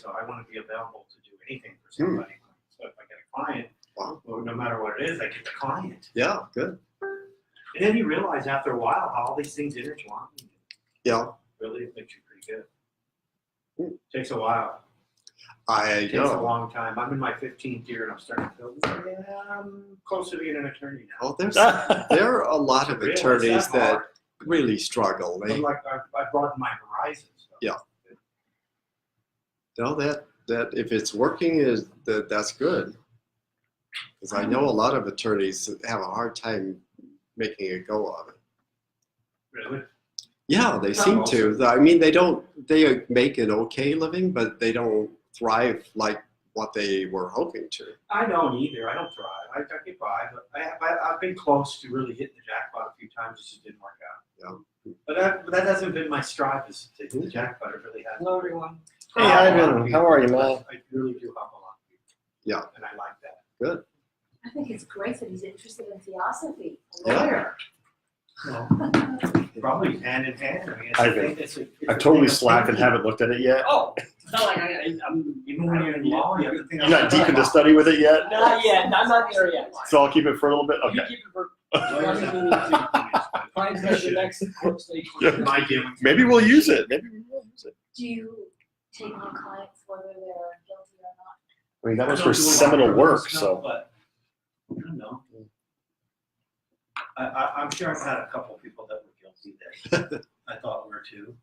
so I want to be available to do anything for somebody. So if I get a client, well, no matter what it is, I get the client. Yeah, good. And then you realize after a while how all these things intertwine. Yeah. Really, it makes you pretty good. Takes a while. I Takes a long time. I'm in my 15th year and I'm starting to feel, yeah, I'm close to being an attorney now. Oh, there are a lot of Really? attorneys Is that that really struggle. But They, like I broadened my horizons. So. Yeah. No, that if it's working, that's good. Because I know a lot of attorneys have a hard time making a go of it. Really? Yeah, they seem to. I mean, they make an okay living, but they don't thrive like what they were hoping to. I don't either. I don't thrive. I get by, but I've been close to really hitting the jackpot a few times. It just didn't work out. Yeah. But that hasn't been my strive is to hit the jackpot. It really hasn't. Hello, everyone. Hey, Ivan. How are you, man? I really do help a lot of people. Yeah. And I like that. Good. I think it's great that he's interested in theosophy. A Yeah. lawyer. Well, probably hand in hand. I mean, Ivan, it's I totally slacked and haven't looked at it yet. Oh, not like I'm even when you're in law, you have to think. You're not deep into study with it yet? not yet. I'm not there yet. So I'll keep it for a little bit? You Okay. keep it for Lawyers trying to get the next court stage. Yeah. My dealing. Maybe we'll use it. Maybe we will use it. Do you take on clients whether they're guilty or not? I mean, that was I her don't do a lot of seminal criminal work, stuff, so. But I don't know. I'm sure I've had a couple people that were guilty that I thought were too.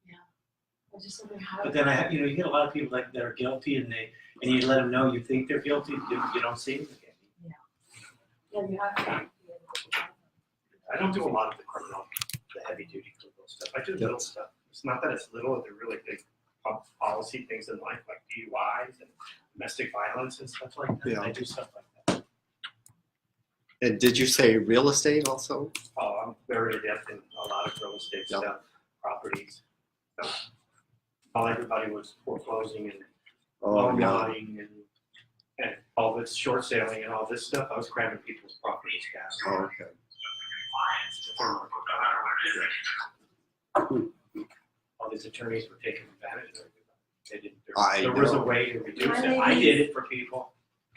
I just wonder how. But then you get a lot of people that are guilty, and you let them know you think they're guilty. You don't see them again. Yeah, you have to be able to. I don't do a lot of the criminal, the heavy duty criminal stuff. I do little stuff. It's not that it's little; they're really big policy things in life, like DUIs and domestic violence and stuff like that. Yeah. I do stuff like that. And did you say real estate also? Oh, I'm very adept in a lot of real estate Yep. stuff, properties. So, while everybody was foreclosing and loan buying and all this short selling and all this stuff, I was cramming people's properties down. Oh, okay. All these attorneys were taking advantage of everybody. They didn't. I There was a know. way to reduce Hi, it. I ladies. did it for people.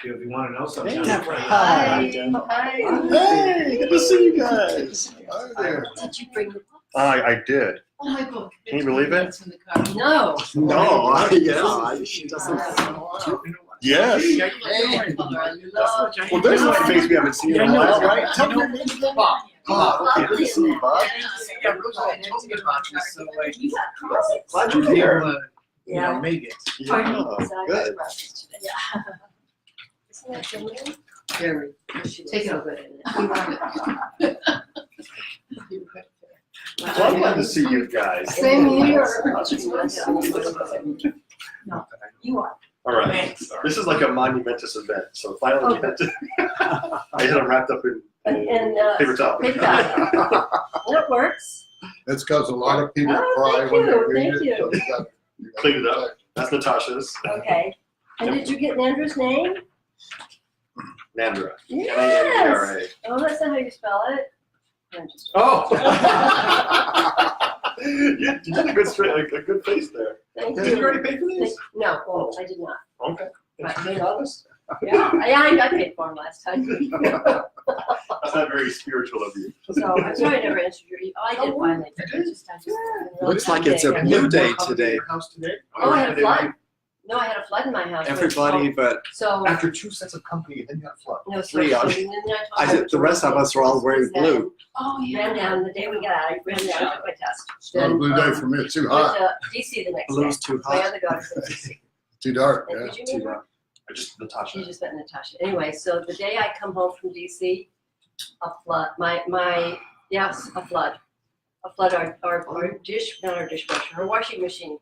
If you want to know something. Hey, I'll Deborah. tell you. Hi. Hey, good to see you guys. Hi there. Did you bring the book? I did. Oh, my book. Can you believe it? It's in the car. No. No, she doesn't. Yes. Hey, Well, there's a face we haven't seen in a while, right? Tell me your name again. Bob. Oh, okay. Good to see you, Bob. Yeah, Roosevelt told me about you, so like, You got crosses. Glad you're here. Yeah. make it. Pardon me, Yeah, because I got good. crosses today. Yeah. Isn't that genuine? Very. Take it over in Well, I'm glad to see you guys. Same here. No, you are. All right. This is like a monumentous event, so finally we had to. I had them wrapped up in And paper towel. paper towel. Well, it works. It's because a lot of people Oh, cry thank when they you, read thank it. you. So you got Clean it up. That's Natasha's. Okay. And did you get Nandra's name? Nandra. Yes. N-A-N-D-R-A. Oh, that's not how you spell it. I'm just Oh! you did a good face there. Thank Did you you. already pay for these? No, well, I did not. Okay. But- Did you pay honest? Yeah, I paid for them last time. That's not very spiritual of you. So I'm sorry I never answered your email. I did finally. I just Looks like it's a blue day today. House today? Oh, I had a flood. No, I had a flood in my house. Everybody but So, After 2 sets of company, then you got flood. no, three so, on- and then I told the rest of us are all wearing blue. Oh, Ran down the day we got out. I ran down, took my test. It's not a blue day for me. It's too hot, Went to DC the next day. Blue's too My hot. other daughter said DC. too dark. And Yeah. did you meet her? I just Natasha. She just met Natasha. Anyway, so the day I come home from DC, a flood. A flood. Our dishwasher, our washing machine,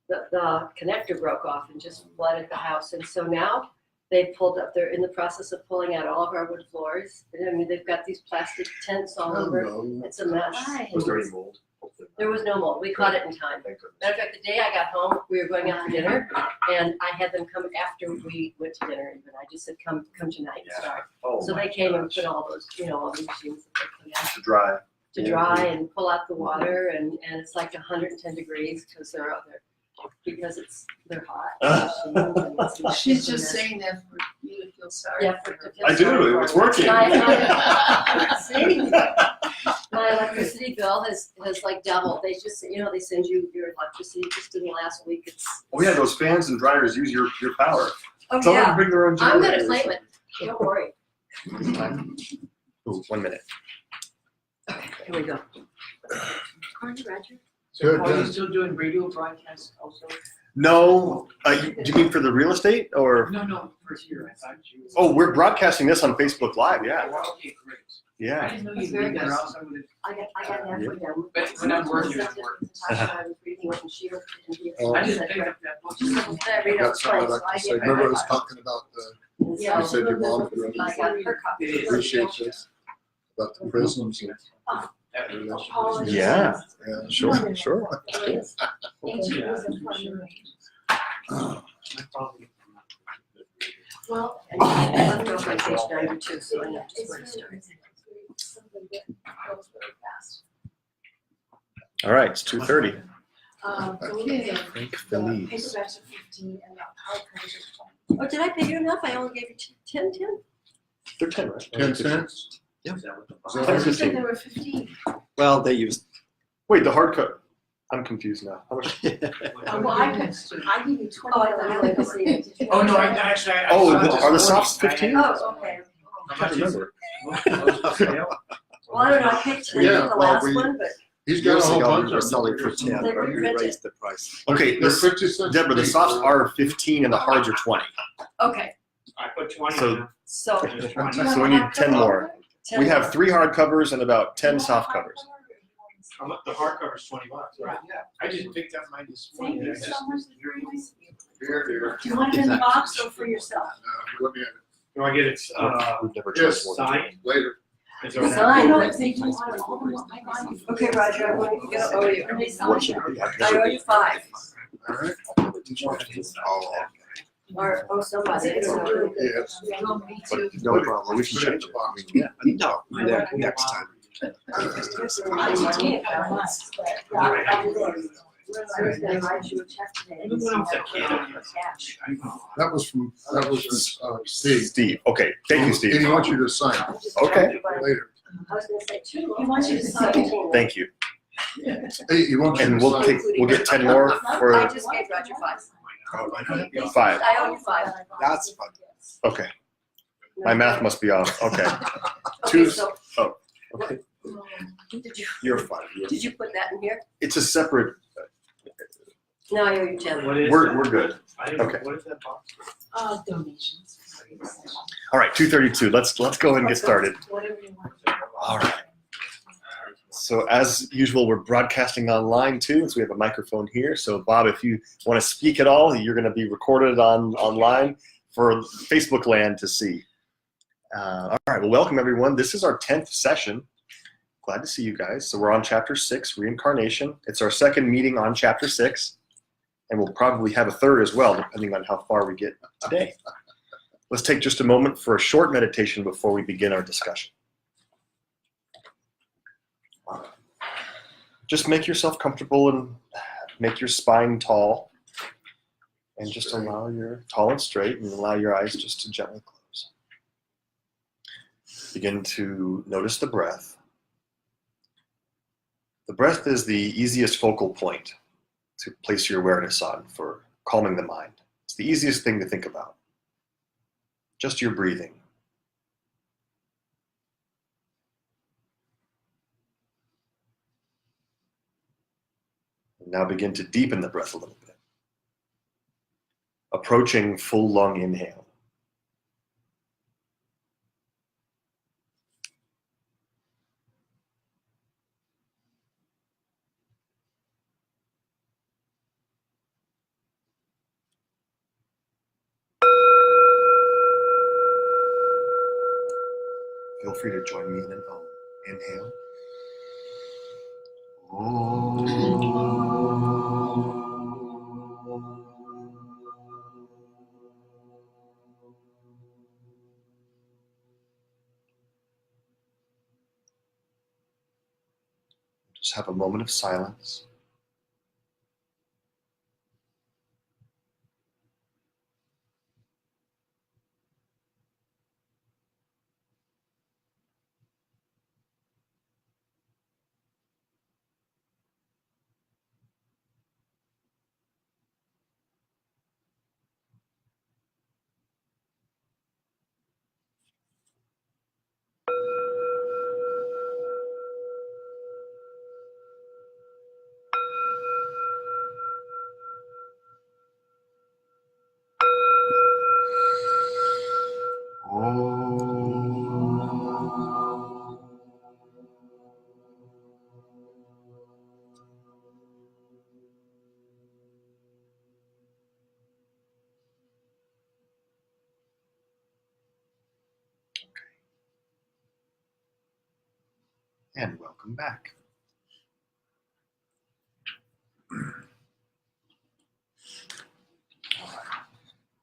the connector broke off and just flooded the house. And so now they've pulled up, they're in the process of pulling out all of our wood floors. And I mean, they've got these plastic tents all over. Hello. It's a mess. Was there any mold? Hopefully not. There was no mold. We caught it in time. Thank goodness. Matter of fact, the day I got home, we were going out for dinner, and I had them come after we went to dinner. Even I just said, "Come tonight." Yeah. Start. Oh So my they came and gosh. put all those, all the machines that they put out To dry. to dry and pull out the water, and it's like 110 degrees because they're out there. because they're hot. She's just saying that for you to feel sorry. Yeah, for her. I do, it's working. See? My electricity bill has like doubled. They just, they send you your electricity just in the last week. Oh yeah, those fans and dryers use your power. Oh, Tell them to yeah. bring their own I'm generators. gonna claim it. Don't worry. Ooh, 1 minute. Here we go. Aren't you, Roger? Good, Are you good. still doing radio broadcasts also? No, do you mean for the real estate or? No, for here, I thought you. Oh, we're broadcasting this on Facebook Live, yeah. Okay, great. I Yeah. didn't know That's you very did that, good. or else I would have. I got halfway down. But when I'm working, I'm working. I was reading what she wrote in here. Oh. I just picked up that book. She said, "I I read got out something twice, I'd so like I to say. get Remember I her was copy." talking about the, Yeah. you said your mom I got her copy. It is. appreciate this, about the prisons and That everything else. Yeah. Yeah. Sure, sure. Well, And I'm going on page 92, so I know just where to start. All right, it's 2:30. Okay. Frank The Feliz. paperbacks are 15 and the hardcovers are 20. Oh, did I pay you enough? I only gave you 10. They're 10, right? 10 cents? Oh, Is that You right? said there were 15. Well, they use. Wait, the hard cut. I'm confused now. How much? Well, I give you 20. Oh, I thought you wanted to see it. Oh, no, I actually. I Oh, saw it the- this are the morning. softs 15? Oh, okay. I can't remember. Well, I don't know, I paid 10 Yeah, for the well, last we- one, but He's got a Years whole ago, bunch we were of selling for them. 10, They but we reprinted. raised the price. Okay, They're this, 50 cents. Deborah, the a softs piece. are 15 and the hards are 20. okay, I put 20 So- in there. so. Just 20. So we need 10 more. 10 We have more. 3 hard covers and about 10 soft covers. The hardcover's $20, right? Yeah, I just picked up mine this Thank morning. you I just- so much. That's very nice of you. Here, here. Do you want it in the box or for yourself? Let me, Do I get it, We've never yes. charged more. signed? later. Is there an Signed. You know, app? if they do want it, all the ones I got you. Okay, Roger, I'm going to owe you. And they sign What should it. it be? I've I never owe you 5, All right. I've never been charged more. Oh, or owe somebody, I don't know. yes. Oh, me But too. no problem, we can change it. I mean, yeah. No, next time. I should take it by once, but. I was gonna write you a check today. Even when I was a kid, I didn't- Cash. That was from Steve. Steve, okay, thank you, And Steve. he wants you to sign I just Okay. grabbed it by- later. I was gonna say 2. He wants you to sign it. 17. Thank you. Hey, he wants you And to we'll sign. get 10 more I for, just gave Roger 5. 5. I owe you 5. That's fun. Okay, my math must be off, okay. Okay, Two- so. oh, okay. Did you, You're fine. did you put that in here? It's a separate, No, I owe you 10. What is we're that? good. I don't know, Okay. what is that box? Donations. All right, 2:32, let's go ahead and get started. Whatever you want. All right. So as usual, we're broadcasting online too, so we have a microphone here. So Bob, if you want to speak at all, you're going to be recorded online for Facebook land to see. All right, well, welcome everyone. This is our 10th session. Glad to see you guys. So we're on chapter 6, Reincarnation. It's our second meeting on chapter 6, and we'll probably have a third as well, depending on how far we get today. Let's take just a moment for a short meditation before we begin our discussion. Just make yourself comfortable and make your spine tall, and just allow your tall and straight, and allow your eyes just to gently close. Begin to notice the breath. The breath is the easiest focal point to place your awareness on for calming the mind. It's the easiest thing to think about. Just your breathing. Now begin to deepen the breath a little bit. Approaching full lung inhale. Feel free to join me in an Om. Inhale. Just have a moment of silence. And welcome back.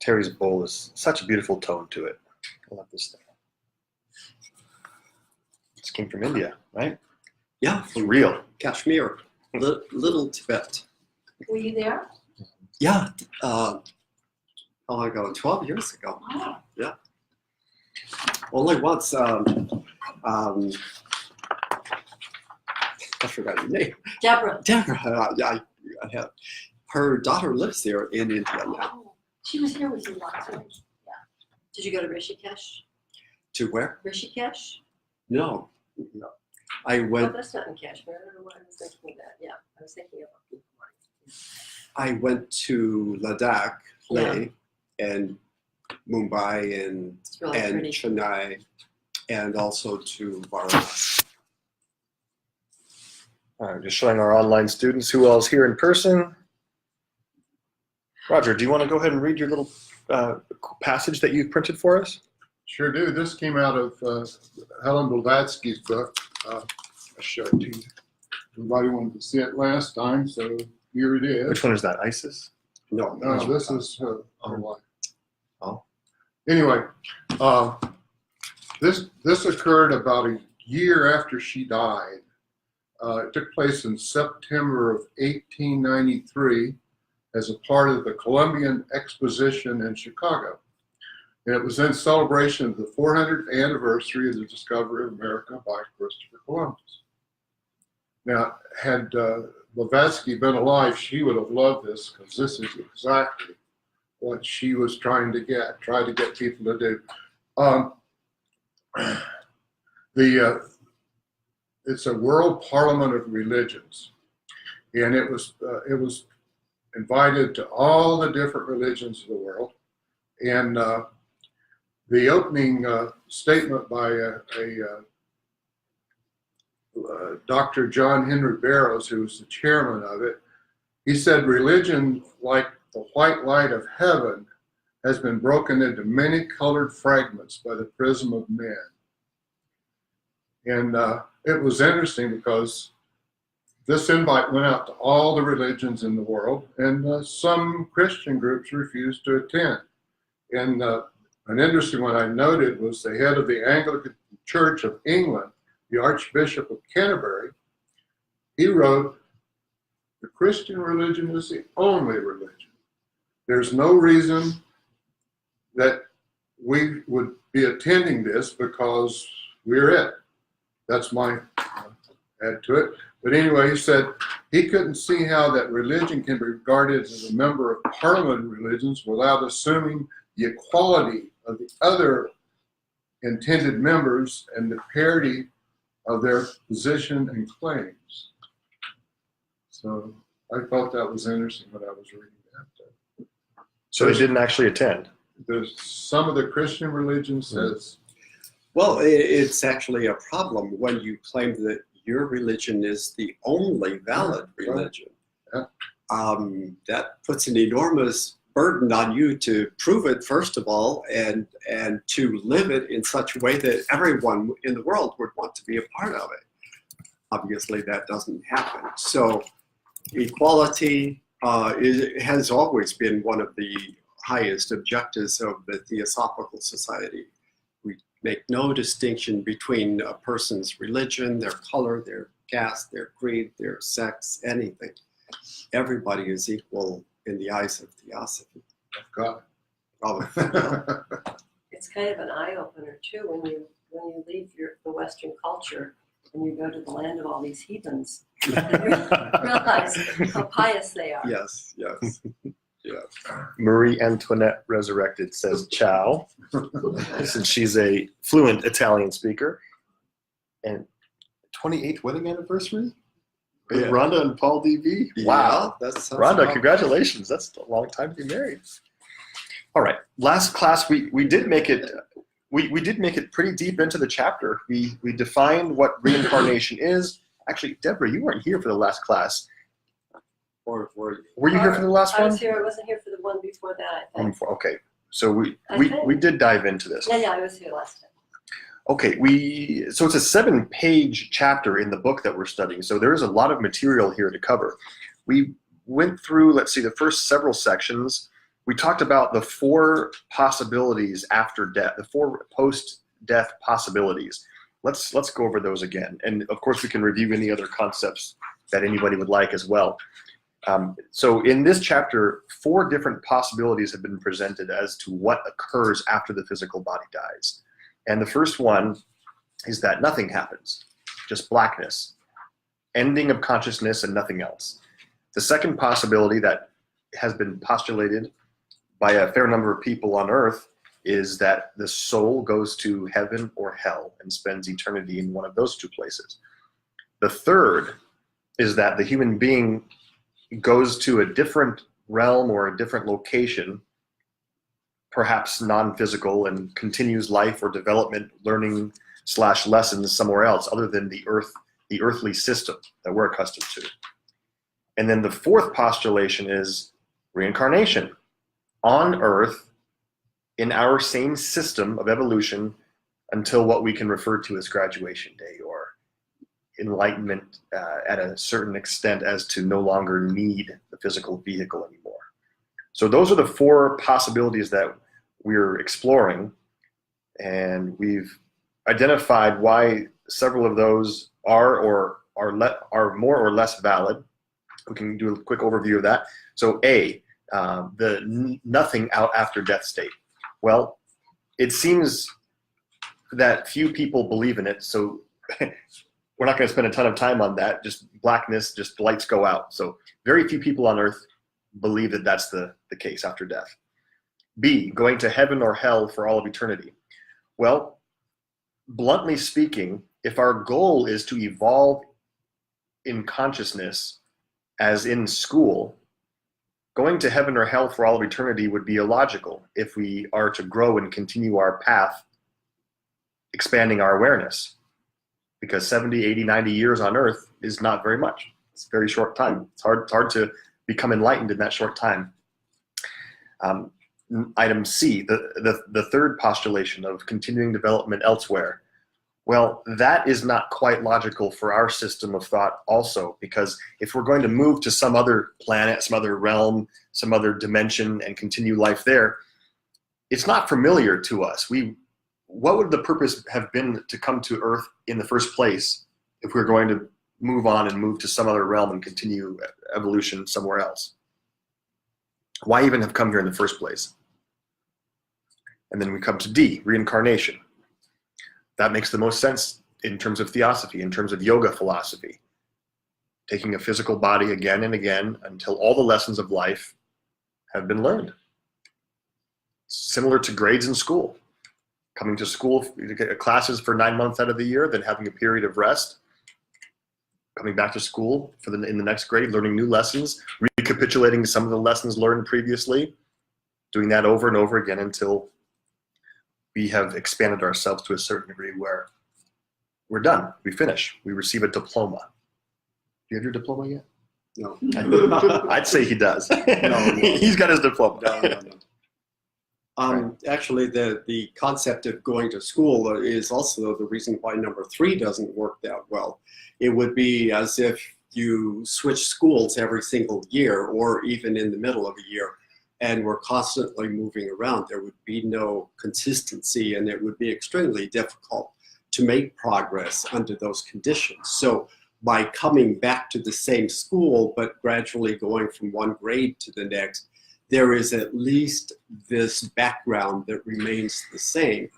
Terry's bowl is such a beautiful tone to it. I love this thing. This came from India, right? Yeah, It's from real. Kashmir, little Tibet. Were you there? Yeah, how long ago? 12 years ago. Wow. Only once. I forgot your name. Deborah, Deborah. I have. Her daughter lives there in India now. Oh, she was here with you last week. did you go to Rishikesh? To where? Rishikesh? No. I Oh, went. that's not in Kashmir. I don't know why I was thinking of that. Yeah, I was thinking of I went to Ladakh, Leh, and Mumbai, and It's really pretty. Chennai, and also to Varanasi. All right, just showing our online students who all is here in person. Roger, do you want to go ahead and read your little passage that you printed for us? Sure do. This came out of Helen Blavatsky's book. I showed it to you. Everybody wanted to see it last time, so here it is. Which one is that? ISIS? No, No, this is her wife. Oh. Anyway, this occurred about a year after she died. It took place in September of 1893 as a part of the Columbian Exposition in Chicago. And it was in celebration of the 400th anniversary of the discovery of America by Christopher Columbus. Now, had Blavatsky been alive, she would have loved this, because this is exactly what she was trying to get people to do. It's a World Parliament of Religions, and it was invited to all the different religions of the world. And the opening statement by Dr. John Henry Barrows, who was the chairman of it, he said, "Religion, like the white light of heaven, has been broken into many colored fragments by the prism of men." And it was interesting because this invite went out to all the religions in the world, and some Christian groups refused to attend. And an interesting one I noted was the head of the Anglican Church of England, the Archbishop of Canterbury. He wrote, "The Christian religion is the only religion. There's no reason that we would be attending this because we're it." That's my add to it. But anyway, he said he couldn't see how that religion can be regarded as a member of Parliament of religions without assuming the equality of the other intended members and the parity of their position and claims. So I thought that was interesting when I was reading that. So they didn't actually attend. There's some of the Christian religions says, Well, it's actually a problem when you claim that your religion is the only valid religion. Yeah. That puts an enormous burden on you to prove it, first of all, and to live it in such a way that everyone in the world would want to be a part of it. Obviously, that doesn't happen. So equality has always been one of the highest objectives of the Theosophical Society. We make no distinction between a person's religion, their color, their caste, their creed, their sex, anything. Everybody is equal in the eyes of Theosophy. God. It's kind of an eye opener too when you leave the Western culture and you go to the land of all these heathens. And realize how pious they are. Yes, yes. Marie Antoinette Resurrected says ciao, since she's a fluent Italian speaker. And 28th wedding anniversary with Yeah. Rhonda and Paul DV. Wow. Yeah, that sounds Rhonda, about congratulations. That's a long time to be married. All right. Last class, we did make it. We did make it pretty deep into the chapter. We defined what reincarnation is. Actually, Deborah, you weren't here for the last class. Or Were you here for the last I one? was here. I wasn't here for the one before that. I think. Okay. So I think. we did dive into this. Yeah, I was here last time. Okay, so it's a 7-page chapter in the book that we're studying, so there is a lot of material here to cover. We went through, let's see, the first several sections. We talked about the 4 possibilities after death, the 4 post-death possibilities. Let's go over those again, and of course we can review any other concepts that anybody would like as well. So in this chapter, 4 different possibilities have been presented as to what occurs after the physical body dies. And the first one is that nothing happens, just blackness, ending of consciousness and nothing else. The second possibility that has been postulated by a fair number of people on Earth is that the soul goes to heaven or hell and spends eternity in one of those 2 places. The third is that the human being goes to a different realm or a different location, perhaps non-physical, and continues life or development, learning / lessons somewhere else other than the earthly system that we're accustomed to. And then the fourth postulation is reincarnation on Earth in our same system of evolution until what we can refer to as graduation day or enlightenment at a certain extent as to no longer need the physical vehicle anymore. So those are the 4 possibilities that we're exploring, and we've identified why several of those are more or less valid. We can do a quick overview of that. So A, the nothing out after death state. Well, it seems that few people believe in it, so we're not going to spend a ton of time on that. Just blackness, just lights go out. So very few people on Earth believe that that's the case after death. B, going to heaven or hell for all of eternity. Well, bluntly speaking, if our goal is to evolve in consciousness as in school, going to heaven or hell for all of eternity would be illogical if we are to grow and continue our path, expanding our awareness. Because 70, 80, 90 years on Earth is not very much. It's a very short time. It's hard to become enlightened in that short time. Item C, the third postulation of continuing development elsewhere. Well, that is not quite logical for our system of thought also, because if we're going to move to some other planet, some other realm, some other dimension and continue life there, it's not familiar to us. What would the purpose have been to come to Earth in the first place if we're going to move on and move to some other realm and continue evolution somewhere else? Why even have come here in the first place? And then we come to D, reincarnation. That makes the most sense in terms of theosophy, in terms of yoga philosophy. Taking a physical body again and again until all the lessons of life have been learned. Similar to grades in school. Coming to school, classes for 9 months out of the year, then having a period of rest. Coming back to school in the next grade, learning new lessons, recapitulating some of the lessons learned previously, doing that over and over again until we have expanded ourselves to a certain degree where we're done, we finish, we receive a diploma. Do you have your diploma yet? No. I'd say he does. No. He's got his diploma. No. Actually, the concept of going to school is also the reason why number 3 doesn't work that well. It would be as if you switch schools every single year or even in the middle of a year and we're constantly moving around. There would be no consistency and it would be extremely difficult to make progress under those conditions. So by coming back to the same school but gradually going from one grade to the next, there is at least this background that remains the same.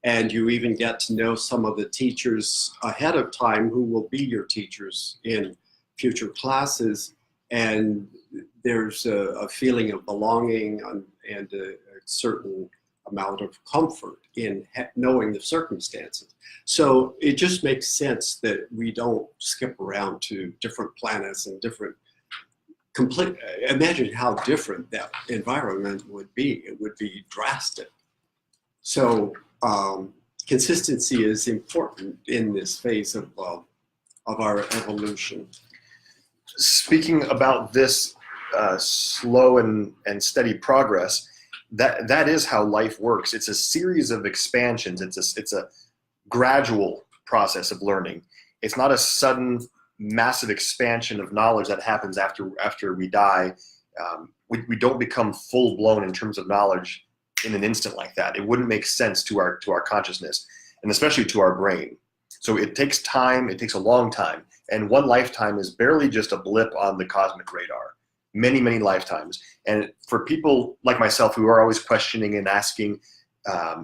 And you even get to know some of the teachers ahead of time who will be your teachers in future classes. And there's a feeling of belonging and a certain amount of comfort in knowing the circumstances. So it just makes sense that we don't skip around to different planets and different imagine how different that environment would be. It would be drastic. So consistency is important in this phase of our evolution. Speaking about this slow and steady progress, that is how life works. It's a series of expansions. It's a gradual process of learning. It's not a sudden, massive expansion of knowledge that happens after we die. We don't become full blown in terms of knowledge in an instant like that. It wouldn't make sense to our consciousness, and especially to our brain. So it takes time. It takes a long time, and one lifetime is barely just a blip on the cosmic radar. Many, many lifetimes. And for people like myself who are always questioning and asking,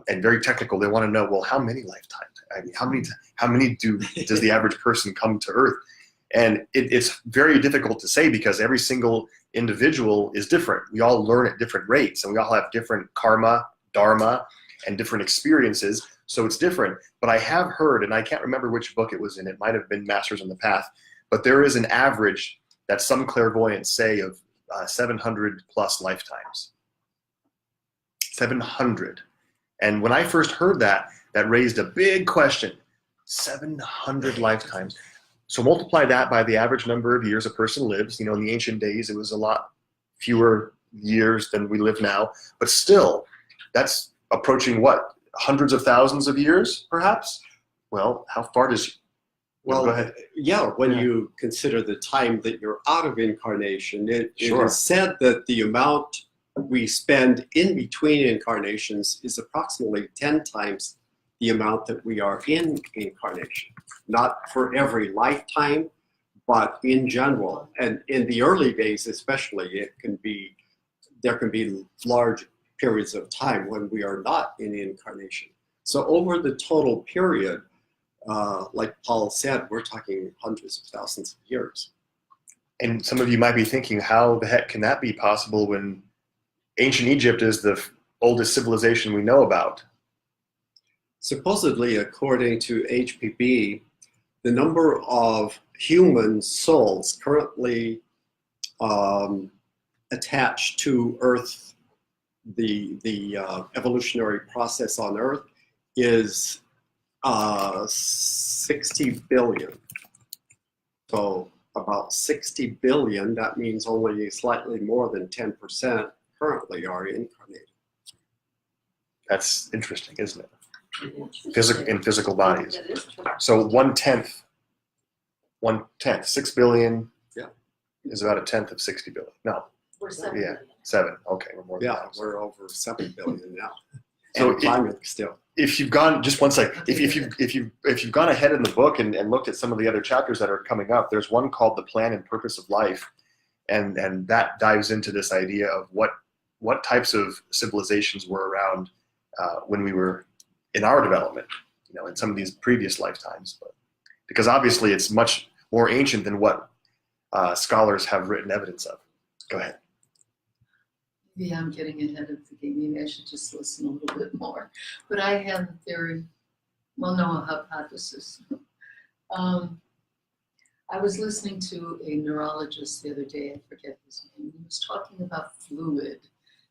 and very technical, they want to know, well, how many lifetimes? I mean, how many does the average person come to Earth? And it's very difficult to say because every single individual is different. We all learn at different rates, and we all have different karma, dharma, and different experiences. So it's different. But I have heard, and I can't remember which book it was in, it might have been Masters on the Path, but there is an average that some clairvoyants say of 700 plus lifetimes. 700. And when I first heard that, that raised a big question. 700 lifetimes. So multiply that by the average number of years a person lives. You know, in the ancient days, it was a lot fewer years than we live now. But still, that's approaching what? Hundreds of thousands of years, perhaps? Well, how far does... Well, go ahead. yeah, when Yeah. you consider the time that you're out of incarnation, it Sure. is said that the amount we spend in between incarnations is approximately 10 times the amount that we are in incarnation. Not for every lifetime, but in general. And in the early days especially, there can be large periods of time when we are not in incarnation. So over the total period, like Paul said, we're talking hundreds of thousands of years. And some of you might be thinking, how the heck can that be possible when ancient Egypt is the oldest civilization we know about? Supposedly, according to HPB, the number of human souls currently attached to Earth, the evolutionary process on Earth, is 60 billion. So about 60 billion, that means only slightly more than 10% currently are incarnated. That's interesting, isn't it? In physical bodies. That is true. So 1/10, 6 billion Yeah. is about a tenth of 60 billion. No, We're seven. yeah, 7. Okay, we're more than Yeah, that. we're over 7 billion now. So And climbing still. if you've gone, just one sec, if you've gone ahead in the book and looked at some of the other chapters that are coming up, there's one called The Plan and Purpose of Life, and that dives into this idea of what types of civilizations were around when we were in our development, you know, in some of these previous lifetimes. But because obviously it's much more ancient than what scholars have written evidence of. Go ahead. Maybe I'm getting ahead of the game. Maybe I should just listen a little bit more. But I have a theory, well, no, a hypothesis. I was listening to a neurologist the other day, I forget his name. He was talking about fluid.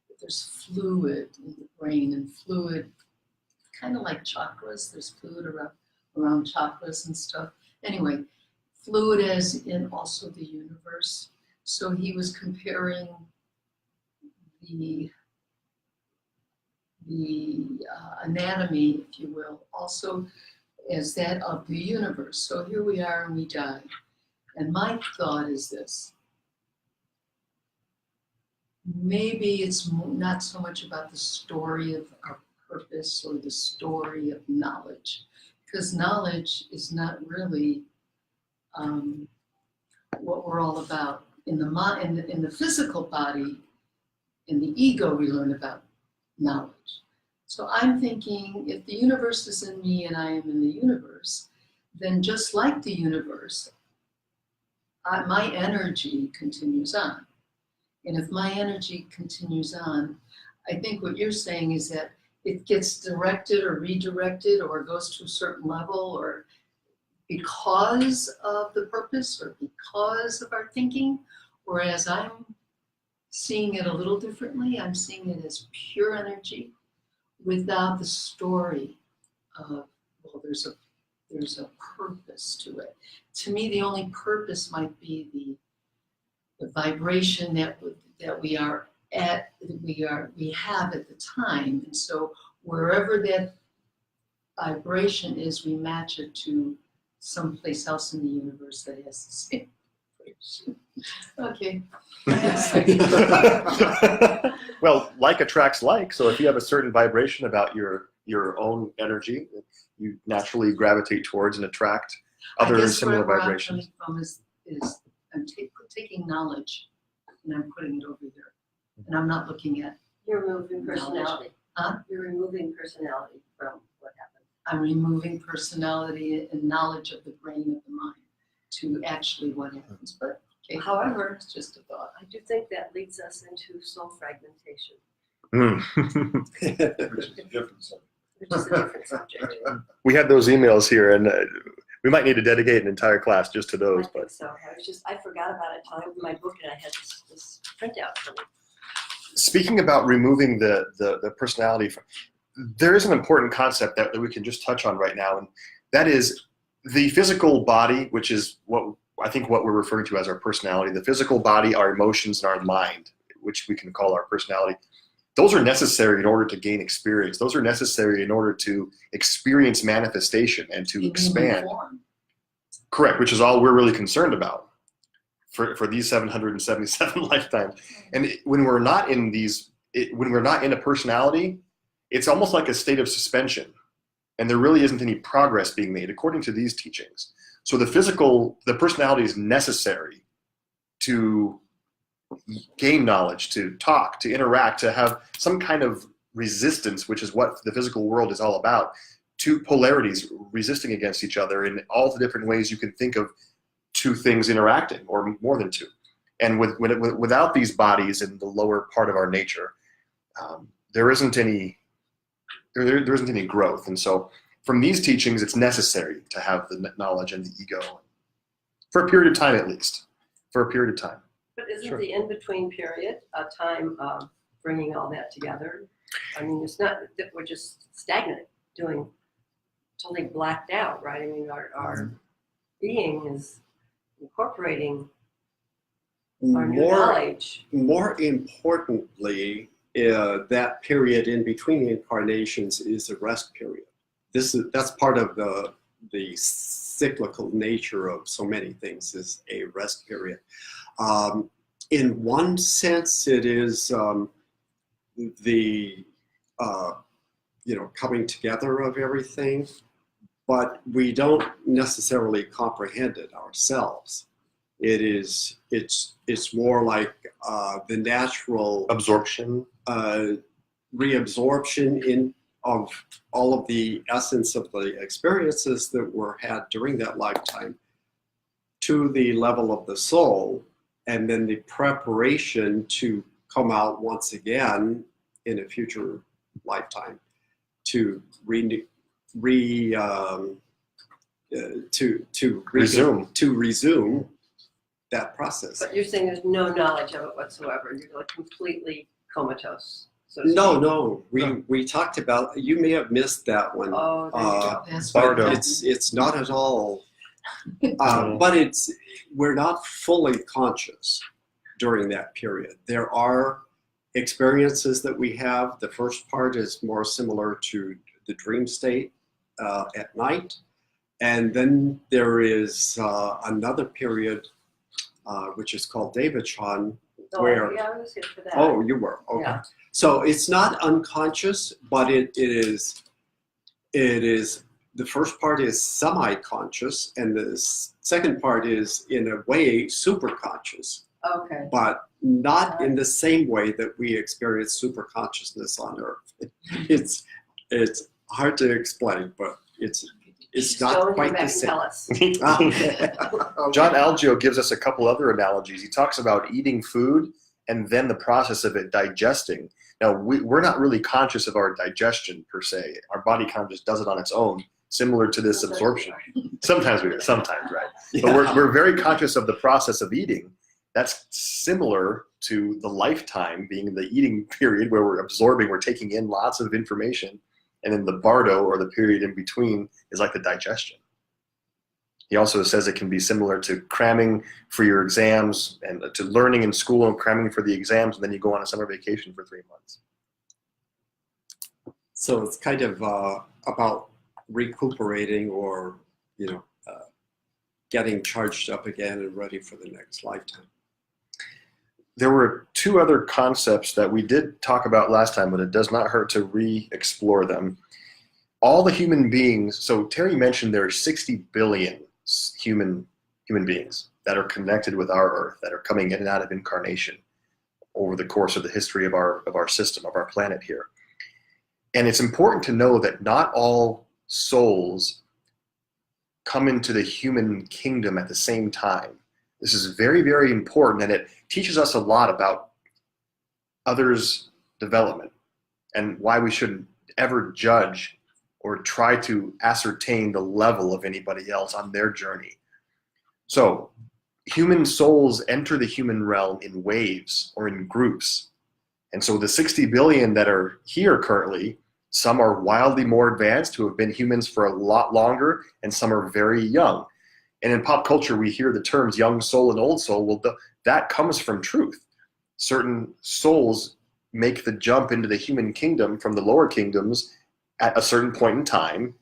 That there's fluid in the brain, and fluid, kind of like chakras. There's fluid around chakras and stuff. Anyway, fluid as in also the universe. So he was comparing the anatomy, if you will, also as that of the universe. So here we are and we die. And my thought is this. Maybe it's not so much about the story of our purpose or the story of knowledge, because knowledge is not really what we're all about. In the physical body, in the ego, we learn about knowledge. So I'm thinking, if the universe is in me and I am in the universe, then just like the universe, my energy continues on. And if my energy continues on, I think what you're saying is that it gets directed or redirected or goes to a certain level, or because of the purpose or because of our thinking, whereas I'm seeing it a little differently. I'm seeing it as pure energy without the story of, well, there's a purpose to it. To me, the only purpose might be the vibration that we have at the time. And so wherever that vibration is, we match it to someplace else in the universe that has the same vibration. Okay. Well, like attracts like. So if you have a certain vibration about your own energy, you naturally gravitate towards and attract other I guess similar where vibrations. I'm coming from is I'm taking knowledge and I'm putting it over here. And I'm not looking at, You're removing personality. Huh? You're removing personality from what happened. I'm removing personality and knowledge of the brain of the mind to actually what happens. But okay, However, it's just a thought. I do think that leads us into soul fragmentation, Which is a different subject. which is a different subject. We had those emails here, and we might need to dedicate an entire class just to I those. think But so. I forgot about it until I opened my book and I had this printout from it. speaking about removing the personality, there is an important concept that we can just touch on right now, and that is the physical body, which is what I think what we're referring to as our personality. The physical body, our emotions, and our mind, which we can call our personality. Those are necessary in order to gain experience. Those are necessary in order to experience manifestation and to In human expand. form. Correct, which is all we're really concerned about for these 777 lifetimes. And when we're not in when we're not in a personality, it's almost like a state of suspension. And there really isn't any progress being made according to these teachings. So the personality is necessary to gain knowledge, to talk, to interact, to have some kind of resistance, which is what the physical world is all about. Two polarities resisting against each other in all the different ways you can think of two things interacting, or more than two. And without these bodies in the lower part of our nature, there isn't any growth. And so from these teachings, it's necessary to have the knowledge and the ego for a period of time, at least for a period of time. But isn't Sure. the in-between period a time of bringing all that together? I mean, it's not that we're just stagnant, totally blacked out, right? I mean, our being is incorporating our new knowledge. More importantly, that period in between incarnations is a rest period. That's part of the cyclical nature of so many things, is a rest period. In one sense, it is the coming together of everything, but we don't necessarily comprehend it ourselves. It's more like the natural Absorption. reabsorption of all of the essence of the experiences that were had during that lifetime to the level of the soul, and then the preparation to come out once again in a future lifetime to resume that process. But you're saying there's no knowledge of it whatsoever. You're like completely comatose. So to speak. No. We talked about. You may have missed that one. Oh, there you go. That's But Bardo. it's not at all. But we're not fully conscious during that period. There are experiences that we have. The first part is more similar to the dream state at night, and then there is another period which is called Devachan. Oh, where- yeah, I was here for that. Oh, you were okay. Yeah. So it's not unconscious, but it is. The first part is semi-conscious, and the second part is, in a way, super-conscious, Okay. but not in the same way that we experience super-consciousness on Earth. It's hard to explain, but it's Go not and quite come back the and same. tell us. John Algeo gives us a couple other analogies. He talks about eating food and then the process of it digesting. Now, we're not really conscious of our digestion per se. Our body kind of just does it on its own, similar to this absorption. Sometimes we are, sometimes, right? But we're very conscious of the process of eating. That's similar to the lifetime being the eating period where we're absorbing, we're taking in lots of information. And then the bardo, or the period in between, is like the digestion. He also says it can be similar to cramming for your exams and to learning in school and cramming for the exams, and then you go on a summer vacation for 3 months. So it's kind of about recuperating or, getting charged up again and ready for the next lifetime. There were two other concepts that we did talk about last time, but it does not hurt to re-explore them. All the human beings, so Terry mentioned there are 60 billion human beings that are connected with our Earth, that are coming in and out of incarnation over the course of the history of our system, of our planet here. And it's important to know that not all souls come into the human kingdom at the same time. This is very, very important, and it teaches us a lot about others' development and why we shouldn't ever judge or try to ascertain the level of anybody else on their journey. So human souls enter the human realm in waves or in groups. And so the 60 billion that are here currently, some are wildly more advanced who have been humans for a lot longer, and some are very young. And in pop culture, we hear the terms young soul and old soul. Well, that comes from truth. Certain souls make the jump into the human kingdom from the lower kingdoms at a certain point in time,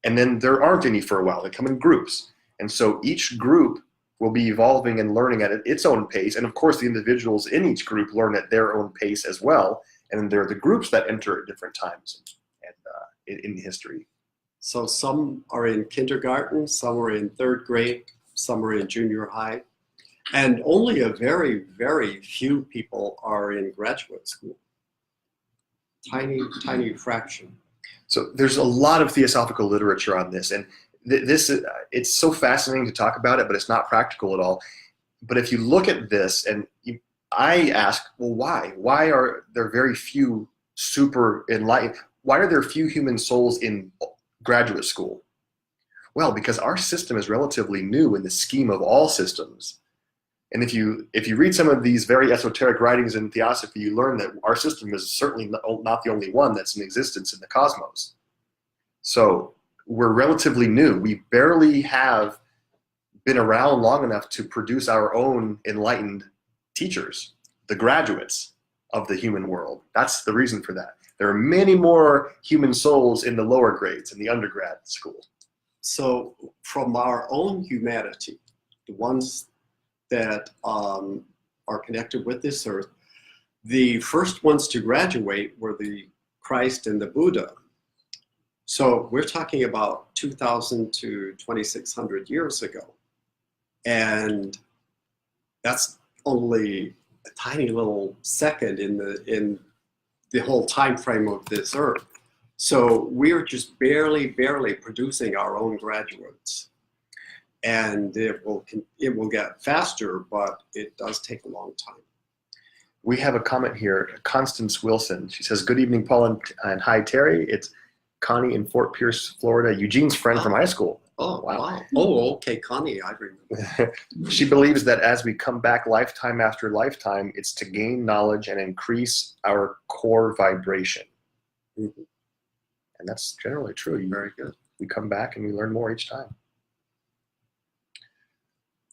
and then there aren't any for a while. They come in groups. And so each group will be evolving and learning at its own pace. And of course, the individuals in each group learn at their own pace as well. And there are the groups that enter at different times and in history. So some are in kindergarten, some are in third grade, some are in junior high, and only a very, very few people are in graduate school. Tiny, tiny fraction. So there's a lot of theosophical literature on this, and it's so fascinating to talk about it, but it's not practical at all. But if you look at this, and I ask, well, why? Why are there very few super enlightened? Why are there few human souls in graduate school? Well, because our system is relatively new in the scheme of all systems. And if you read some of these very esoteric writings in theosophy, you learn that our system is certainly not the only one that's in existence in the cosmos. So we're relatively new. We barely have been around long enough to produce our own enlightened teachers, the graduates of the human world. That's the reason for that. There are many more human souls in the lower grades, in the undergrad school. So from our own humanity, the ones that are connected with this earth, the first ones to graduate were the Christ and the Buddha. So we're talking about 2,000 to 2,600 years ago. And that's only a tiny little second in the whole time frame of this earth. So we're just barely producing our own graduates. And it will get faster, but it does take a long time. We have a comment here, Constance Wilson. She says, "Good evening, Paul and hi, Terry. It's Connie in Fort Pierce, Florida, Eugene's friend from high school." Oh, Wow. wow. Oh, okay, Connie, I remember. She believes that as we come back lifetime after lifetime, it's to gain knowledge and increase our core vibration. Mhm. And that's generally true. Very good. We come back and we learn more each time.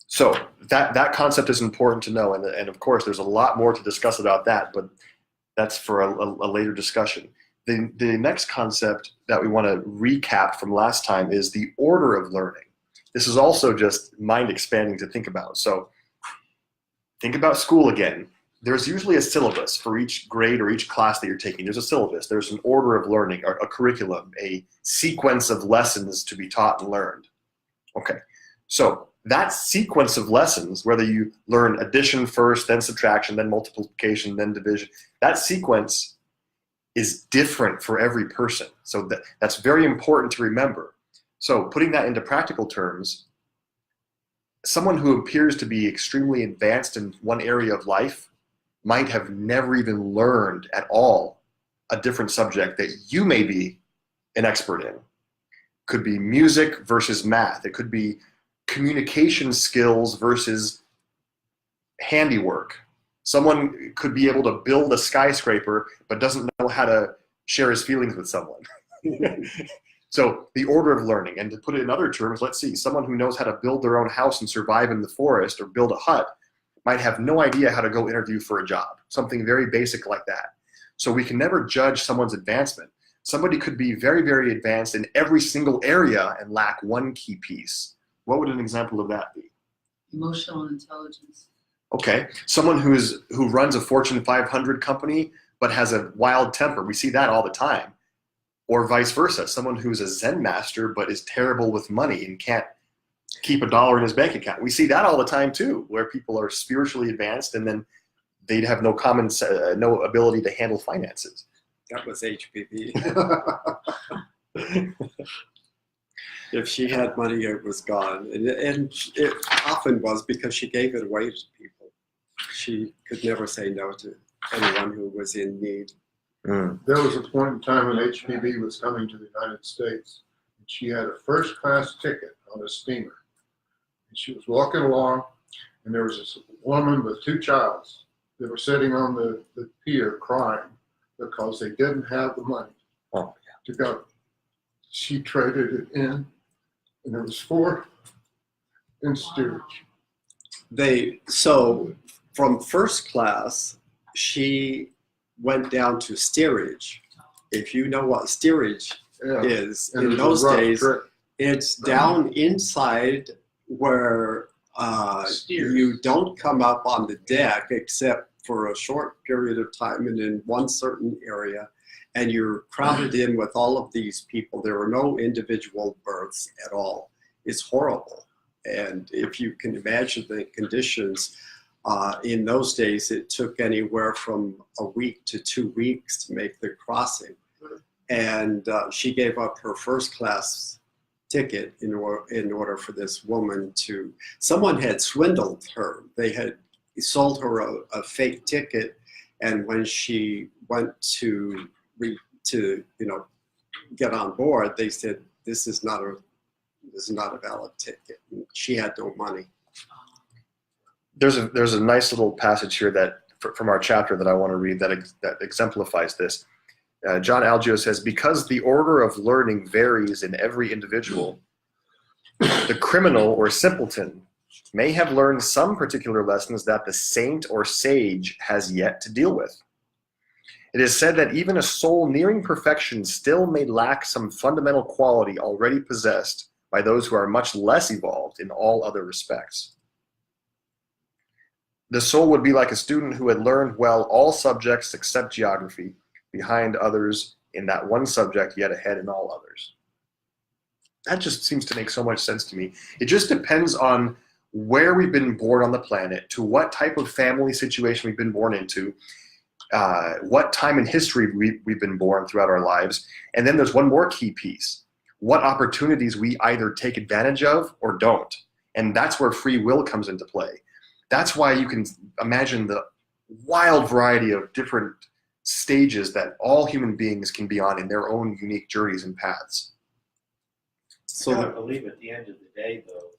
So that concept is important to know. And of course, there's a lot more to discuss about that, but that's for a later discussion. The next concept that we want to recap from last time is the order of learning. This is also just mind expanding to think about. So think about school again. There's usually a syllabus for each grade or each class that you're taking. There's a syllabus. There's an order of learning, or a curriculum, a sequence of lessons to be taught and learned. Okay, so that sequence of lessons, whether you learn addition first, then subtraction, then multiplication, then division, that sequence is different for every person. So that's very important to remember. So putting that into practical terms, someone who appears to be extremely advanced in one area of life might have never even learned at all a different subject that you may be an expert in. Could be music versus math. It could be communication skills versus handiwork. Someone could be able to build a skyscraper but doesn't know how to share his feelings with someone. So the order of learning, and to put it in other terms, let's see, someone who knows how to build their own house and survive in the forest or build a hut might have no idea how to go interview for a job, something very basic like that. So we can never judge someone's advancement, somebody could be very, very advanced in every single area and lack one key piece. What would an example of that be? Emotional intelligence. Okay, someone who runs a Fortune 500 company but has a wild temper. We see that all the time. Or vice versa, someone who's a Zen master but is terrible with money and can't keep a dollar in his bank account. We see that all the time too, where people are spiritually advanced and then they'd have no no ability to handle finances. That was HPV. If she had money, it was gone. And it often was because she gave it away to people. She could never say no to anyone who was in need. Mm. There was a point in time when HPV was coming to the United States, and she had a first-class ticket on a steamer. And she was walking along, and there was this woman with two childs that were sitting on the pier crying because they didn't have the money to go. She traded it in, and there was 4 in steerage. So from first class, she went down to steerage. If you know what steerage is, And it in was those a rough days, trip. it's down inside where Steers. you don't come up on the deck except for a short period of time and in one certain area, and you're crowded in with all of these people. There are no individual berths at all. It's horrible. And if you can imagine the conditions, in those days, it took anywhere from a week to 2 weeks to make the crossing. And she gave up her first class ticket in order for this woman to, someone had swindled her. They had sold her a fake ticket, and when she went to get on board, they said, this is not a valid ticket. And she had no money. There's a nice little passage here that from our chapter that I want to read that exemplifies this. John Algeo says, because the order of learning varies in every individual, the criminal or simpleton may have learned some particular lessons that the saint or sage has yet to deal with. It is said that even a soul nearing perfection still may lack some fundamental quality already possessed by those who are much less evolved in all other respects. The soul would be like a student who had learned well all subjects except geography, behind others in that one subject, yet ahead in all others. That just seems to make so much sense to me. It just depends on where we've been born on the planet, to what type of family situation we've been born into, what time in history we've been born throughout our lives. And then there's one more key piece: what opportunities we either take advantage of or don't. And that's where free will comes into play. That's why you can imagine the wild variety of different stages that all human beings can be on in their own unique journeys and paths. So I believe at the end of the day, though,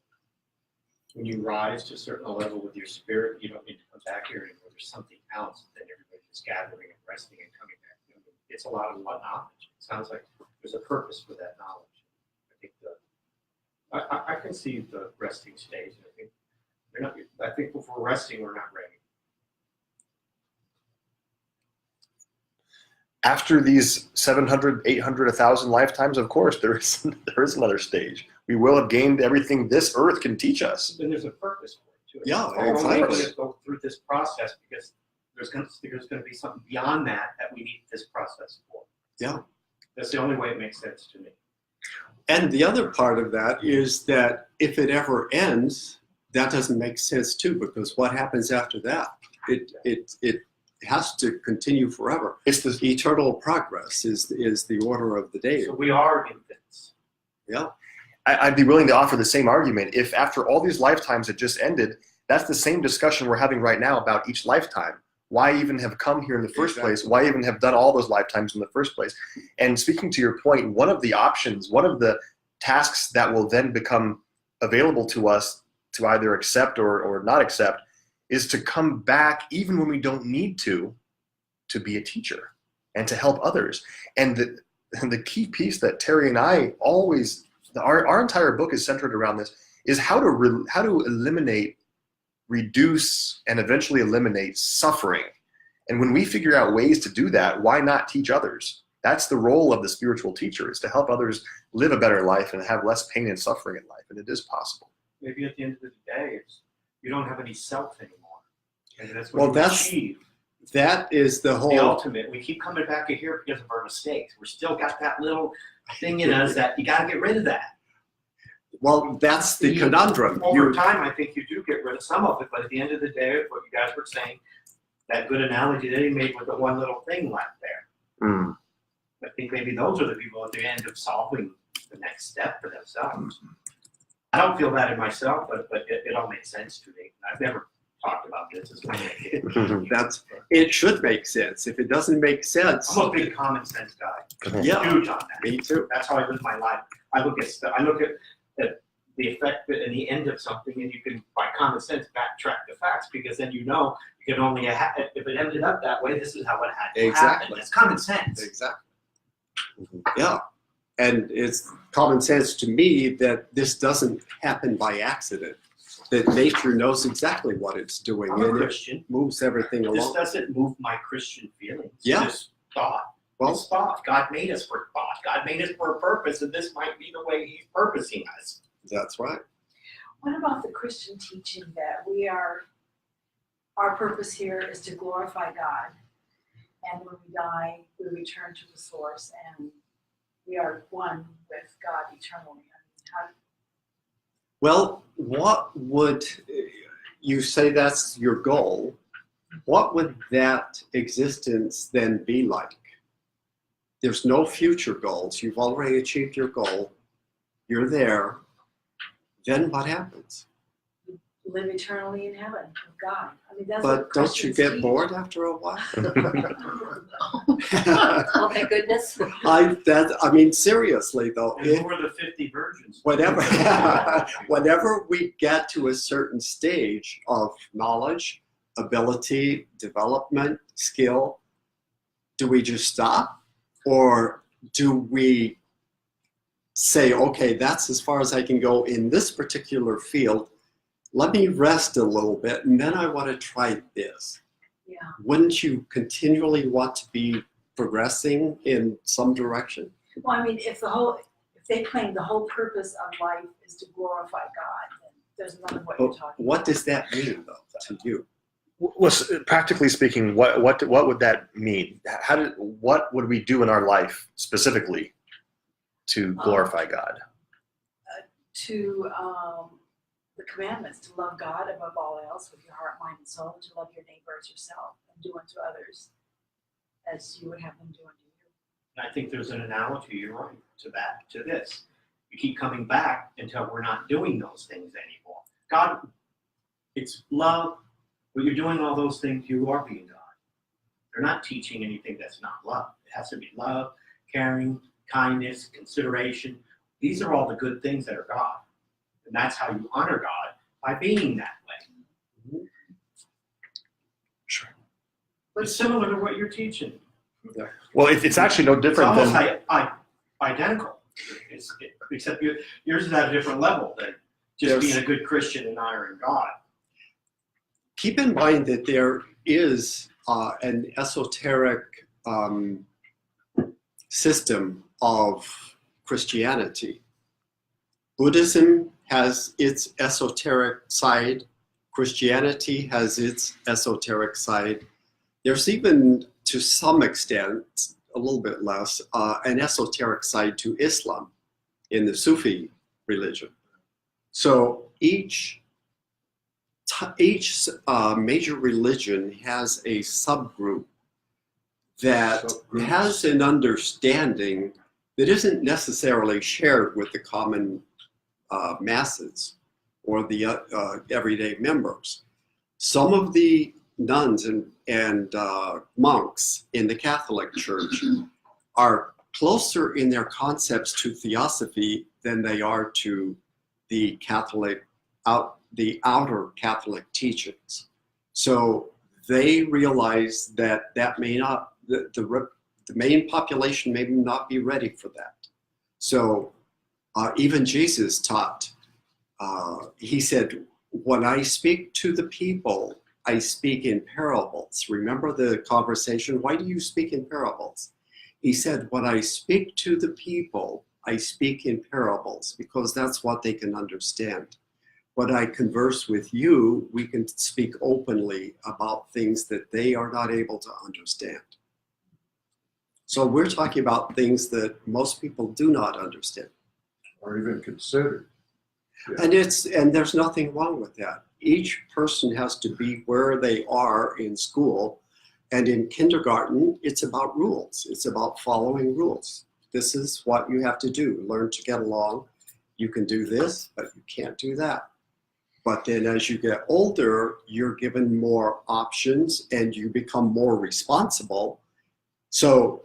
when you rise to a certain level with your spirit, you don't need to come back here anymore. There's something else that everybody's gathering and resting and coming back. It's a lot of knowledge. It sounds like there's a purpose for that knowledge. I think I can see the resting stage. I think if we're resting, we're not ready. After these 700, 800, 1,000 lifetimes, of course, there is another stage. We will have gained everything this earth can teach us. And there's a purpose for it, too. Yeah, We're only exactly. going to go through this process because there's going to be something beyond that we need this process for. Yeah. That's the only way it makes sense to me. And the other part of that is that if it ever ends, that doesn't make sense too, because what happens after that? It has to continue forever. It's the eternal progress is the order of the day. So we are infants. Yeah. I'd be willing to offer the same argument. If after all these lifetimes that just ended, that's the same discussion we're having right now about each lifetime. Why even have come here in the first place? Why even have done all those lifetimes in the first place? And speaking to your point, one of the options, one of the tasks that will then become available to us to either accept or not accept is to come back even when we don't need to be a teacher and to help others. And the key piece that Terry and I always, our entire book is centered around this, is how to eliminate, reduce, and eventually eliminate suffering. And when we figure out ways to do that, why not teach others? That's the role of the spiritual teacher, is to help others live a better life and have less pain and suffering in life. And it is possible. Maybe at the end of the day, it's, you don't have any self anymore. And that's Well, what you that's- achieve. That is the The whole. ultimate. We keep coming back to here because of our mistakes. We're still got that little thing in us that you got to get rid of that. Well, that's the conundrum. Over time, I think you do get rid of some of it, but at the end of the day, what you guys were saying, that good analogy that he made with the one little thing left there. Mm. I think maybe those are the people at the end of solving the next step for themselves. I don't feel that in myself, but it all makes sense to me. I've never talked about this as much as I did. It should make sense. If it doesn't make sense, I'm a big common sense guy. yeah, Huge on that. me too. That's how I live my life. I look at the effect and the end of something, and you can, by common sense, backtrack the facts, because then you know you can only if it ended up that way, this is how it had to happen. Exactly. It's common sense. Exactly. Yeah. And it's common sense to me that this doesn't happen by accident, that nature knows exactly what it's doing I'm a and it Christian. moves everything This along. doesn't move my Christian feelings. Yeah. This thought. Well, This thought. God made us for thought. God made us for a purpose, and this might be the way He's purposing us. that's right. What about the Christian teaching that our purpose here is to glorify God, and when we die, we return to the source, and we are one with God eternally? I mean, Well, what would you say that's your goal? What would that existence then be like? There's no future goals. You've already achieved your goal. You're there. Then what happens? live eternally in heaven with God. I mean, that's But what don't you Christians get teach. bored after a while? Oh my goodness. I mean, seriously though, And who are the 50 virgins? whenever we get to a certain stage of knowledge, ability, development, skill, do we just stop? Or do we say, okay, that's as far as I can go in this particular field. Let me rest a little bit, and then I want to try this. Yeah. Wouldn't you continually want to be progressing in some direction? Well, I mean, if they claim the whole purpose of life is to glorify God, then there's none of what you're talking What about. does that mean, though, to you? Well, practically speaking, what would that mean? What would we do in our life specifically to glorify God? To the commandments, to love God above all else with your heart, mind, and soul, to love your neighbor as yourself, and do unto others as you would have them do unto you. And I think there's an analogy, you're right, to this. We keep coming back until we're not doing those things anymore. God, it's love. When you're doing all those things, you are being God. They're not teaching anything that's not love. It has to be love, caring, kindness, consideration. These are all the good things that are God. And that's how you honor God, by being that way. Sure. It's similar to what you're teaching. Well, it's actually no It's different almost than. identical, except yours is at a different level than just There's- being a good Christian and honoring God. Keep in mind that there is an esoteric system of Christianity. Buddhism has its esoteric side. Christianity has its esoteric side. There's even, to some extent, a little bit less, an esoteric side to Islam in the Sufi religion. So each major religion has a subgroup that has an understanding that isn't necessarily shared with the common masses or the everyday members. Some of the nuns and monks in the Catholic Church are closer in their concepts to theosophy than they are to the outer Catholic teachings. So they realize that may not, the main population may not be ready for that. So even Jesus taught, he said, when I speak to the people, I speak in parables. Remember the conversation, why do you speak in parables? He said, when I speak to the people, I speak in parables because that's what they can understand. When I converse with you, we can speak openly about things that they are not able to understand. So we're talking about things that most people do not understand. Or even considered. Yeah. And there's nothing wrong with that. Each person has to be where they are in school. And in kindergarten, it's about rules. It's about following rules. This is what you have to do. Learn to get along. You can do this, but you can't do that. But then as you get older, you're given more options and you become more responsible. So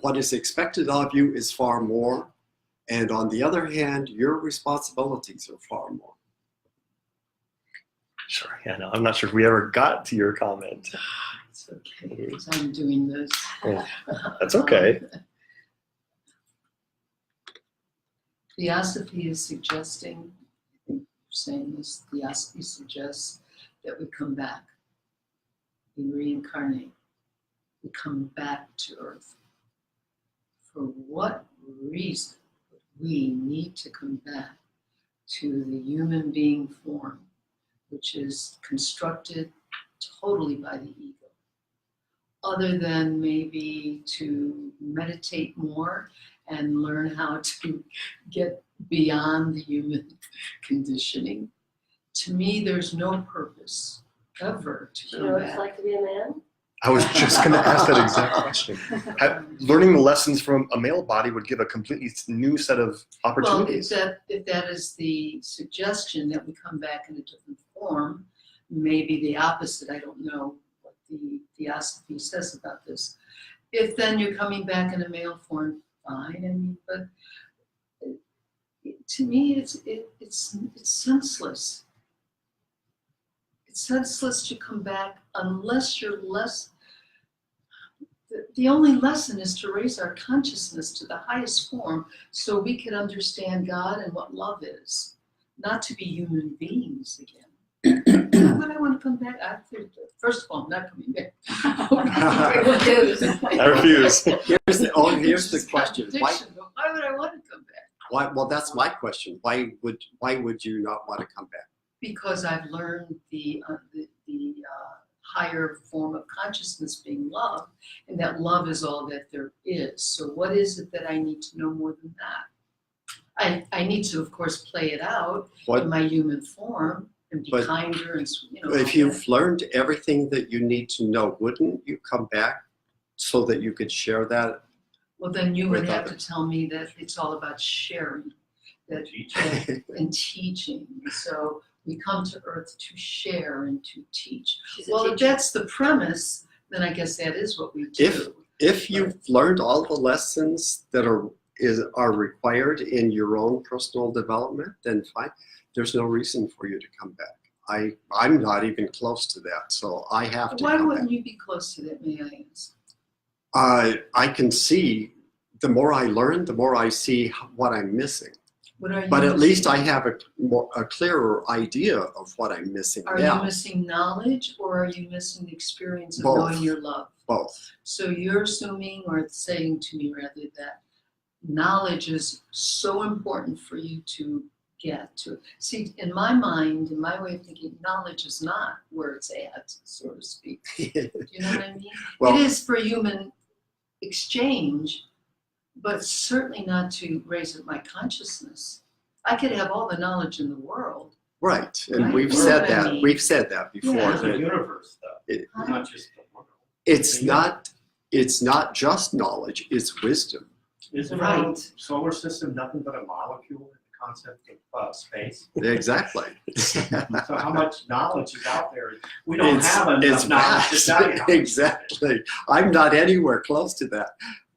what is expected of you is far more. And on the other hand, your responsibilities are far more. Sure. Yeah. No, I'm not sure if we ever got to your comment. It's okay, because I'm doing this. Yeah, that's okay. Theosophy is suggesting, I think you're saying this, Theosophy suggests that we come back. We reincarnate. We come back to Earth. For what reason would we need to come back to the human being form, which is constructed totally by the ego, other than maybe to meditate more and learn how to get beyond the human conditioning? To me, there's no purpose ever to Do you know come what it's back. like to be a man? I was just going to ask that exact question. Learning the lessons from a male body would give a completely new set of Well, opportunities. if that is the suggestion that we come back in a different form, maybe the opposite. I don't know what the Theosophy says about this. If then you're coming back in a male form, fine. I mean, but to me, it's senseless. It's senseless to come back unless you're less. The only lesson is to raise our consciousness to the highest form so we can understand God and what love is, not to be human beings again. Why would I want to come back? First of all, I'm not coming back. I refuse. Here's the question. Why, Contradiction, but why would I want to come back? well, that's my question. Why would you not want to come back? Because I've learned the higher form of consciousness being love, and that love is all that there is. So what is it that I need to know more than that? I need to, of course, play it out in my human form and be But kinder and if you've learned everything that you need to know, wouldn't you come back so that you could share that? well, then you would with have to others? tell me that it's all about sharing, that and teaching. So we come to Earth to share and to teach. She's a Well, if teacher. that's the premise, then I guess that is what we do. If you've learned all the lessons that are required in your own personal development, then fine. There's no reason for you to come back. I'm not even close to that, so I have to Why come wouldn't back. you be close to that, may I ask? I can see, the more I learn, the more I see what I'm missing. What are you But at least I missing? have a clearer idea of what I'm missing Are now. you missing knowledge, or are you missing the experience of Both. knowing your love? Both. So you're assuming, or saying to me rather, that knowledge is so important for you to get to. See, in my mind, in my way of thinking, knowledge is not where it's at, so to speak. Do you know what I mean? Well, It is for human exchange, but certainly not to raise up my consciousness. I could have all the knowledge in the world. right, and Right. we've You know said what I that. mean. We've said that before. Yeah. It's the That universe, though, it, not just the world. it's not just knowledge; it's wisdom. Isn't Right. our solar system nothing but a molecule in the concept of space? Exactly. So how much knowledge is out there? We don't It's- have enough it's knowledge to vast. tell you. Exactly. I'm not anywhere close to that.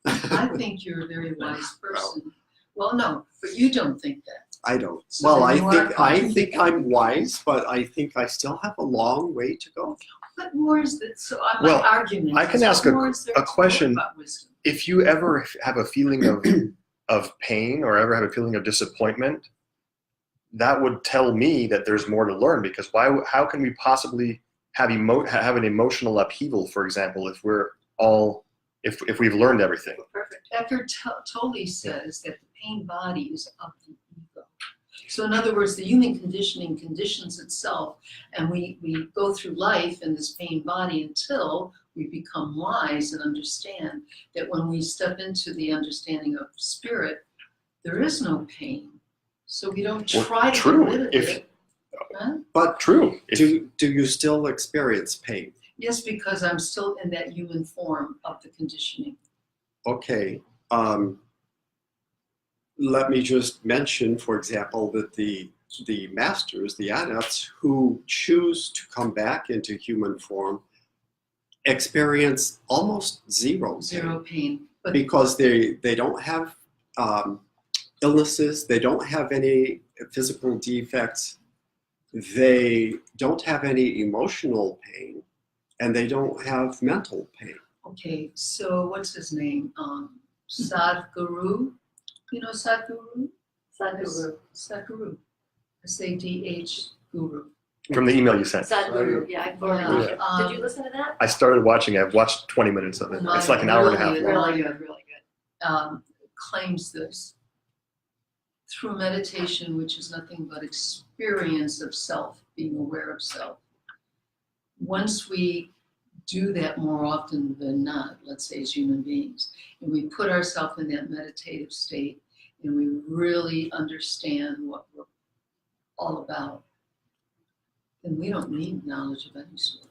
I think you're a very wise person. Well, no, but you don't think that. I don't. So Well, then I you are think I'm wise, but I think I still have a long way to go. What more is that? So my Well, argument I can is, ask what more is there a to know question. about wisdom? If you ever have a feeling of pain or ever have a feeling of disappointment, that would tell me that there's more to learn, because how can we possibly have an emotional upheaval, for example, if we're all if we've learned everything. Perfect. Eckhart Tolle says that the pain body is of the ego. So in other words, the human conditioning conditions itself, and we go through life in this pain body until we become wise and understand that when we step into the understanding of spirit, there is no pain. So we don't Well, try to true. get rid of If- it. Huh? But True. do you still experience pain? Yes, because I'm still in that human form of the conditioning. Okay. Let me just mention, for example, that the masters, the adepts who choose to come back into human form experience almost zero pain, Zero pain. But because they don't have illnesses, they don't have any physical defects, they don't have any emotional pain, and they don't have mental pain. okay, so what's his name? Sadhguru. You know Sadhguru? Sadhguru. Sadhguru. S-A-D-H Guru. From the email you sent. Sadhguru, yeah, I forwarded Yeah, you. Did you listen to that? I started watching. I've watched 20 minutes of it. It's like an hour and a half Really, long. Really good, really good. Claims this. Through meditation, which is nothing but experience of self, being aware of self. Once we do that more often than not, let's say as human beings, and we put ourselves in that meditative state, and we really understand what we're all about, then we don't need knowledge of any sort.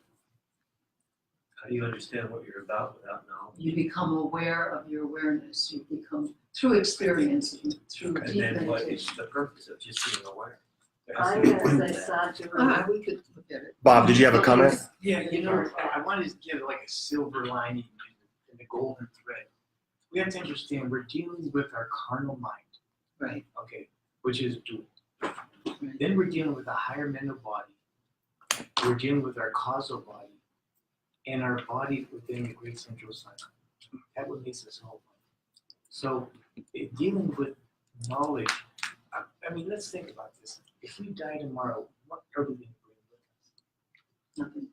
How do you understand what you're about without knowledge? You become aware of your awareness. You become, through experience, through And deep then what is meditation. the purpose of just being aware? There has I'm to be gonna more say than that. Sadhguru. We could look at it. Bob, did you have a comment? Yeah, I wanted to give like a silver lining and a golden thread. We have to understand we're dealing with our carnal mind, Right. okay, which is dual. Then we're dealing with a higher mental body. We're dealing with our causal body and our body within the great central cycle. That what makes us whole. So dealing with knowledge, I mean, let's think about this. If we die tomorrow, what are we going to bring with us? Nothing.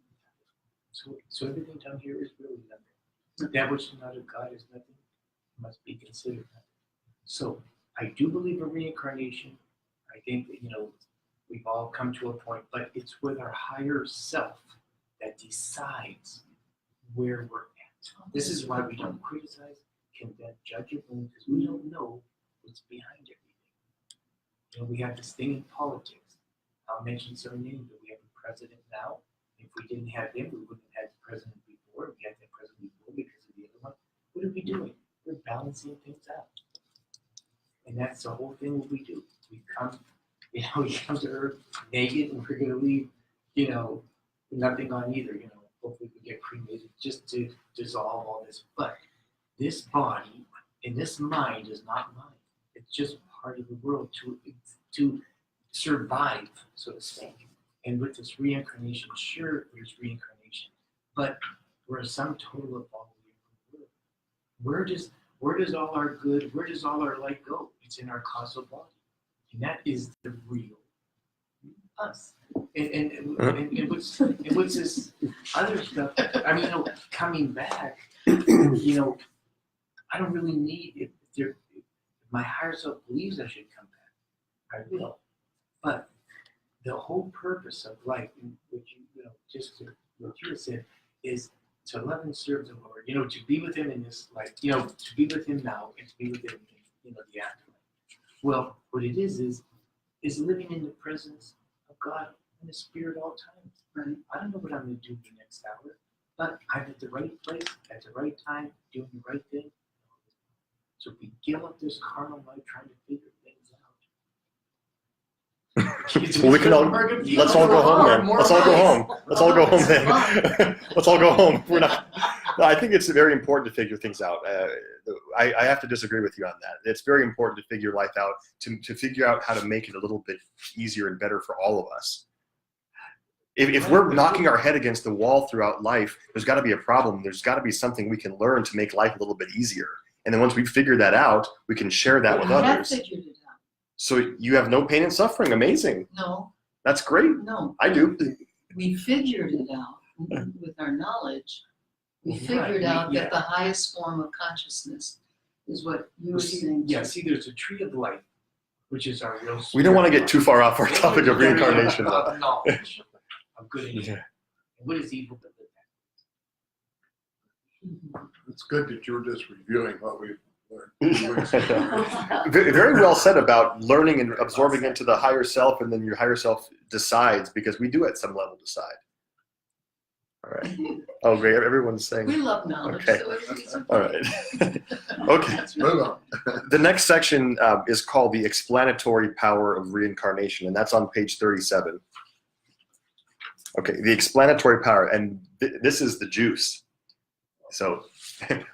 So everything down here is really nothing. That which is not of God is nothing, must be considered nothing. So I do believe in reincarnation. I think that, we've all come to a point, but it's with our higher self that decides where we're at. This is why we don't criticize, condemn, judge it, because we don't know what's behind everything. We have this thing in politics. I'll mention some names, but we have a president now. If we didn't have him, we wouldn't have had the president before. We had the president before because of the other one. What are we doing? We're balancing things out. And that's the whole thing that we do. We come to Earth naked, and we're gonna leave, nothing on either, hopefully we get cremated just to dissolve all this. But this body and this mind is not mine. It's just part of the world to survive, so to speak. And with this reincarnation, sure, there's reincarnation, but we're a sum total of all the world. Where does all our good, where does all our light go? It's in our causal body. And that is the real us. And what's this other stuff? I mean, coming back, I don't really need, if my higher self believes I should come back, I will. But the whole purpose of life, which just to what you said, is to love and serve the Lord. To be with Him in this life. To be with Him now and to be with Him in the afterlife. Well, what it is living in the presence of God and the Spirit all times. Right. I don't know what I'm going to do the next hour, but I'm at the right place at the right time, doing the right thing. So if we give up this carnal life trying to figure things out. Well, we can all, let's all go home then. Let's all go home. Let's all go home then. Let's all go home. We're not. No, I think it's very important to figure things out. I have to disagree with you on that. It's very important to figure life out, to figure out how to make it a little bit easier and better for all of us. If we're knocking our head against the wall throughout life, there's got to be a problem. There's got to be something we can learn to make life a little bit easier. And then once we figure that out, we can share that with We have others. figured it out. So you have no pain and suffering. Amazing. No, That's great. no. I do. We figured it out with our knowledge. We Right, figured out yeah. that the highest form of consciousness is what you were See, saying. yeah, see, there's a tree of life, which is our real. We don't want to get too far off our What topic is of the tree reincarnation, though. of knowledge of good and evil. Yeah. And what is evil but good? It's good that you're just reviewing what we've learned. Very well said about learning and absorbing into the higher self, and then your higher self decides, because we do at some level decide. All right. Oh, great. Everyone's saying. We love knowledge, Okay. so everybody's okay. All right. Okay. Let's move on. The next section is called the explanatory power of reincarnation, and that's on page 37. Okay, the explanatory power, and this is the juice. So,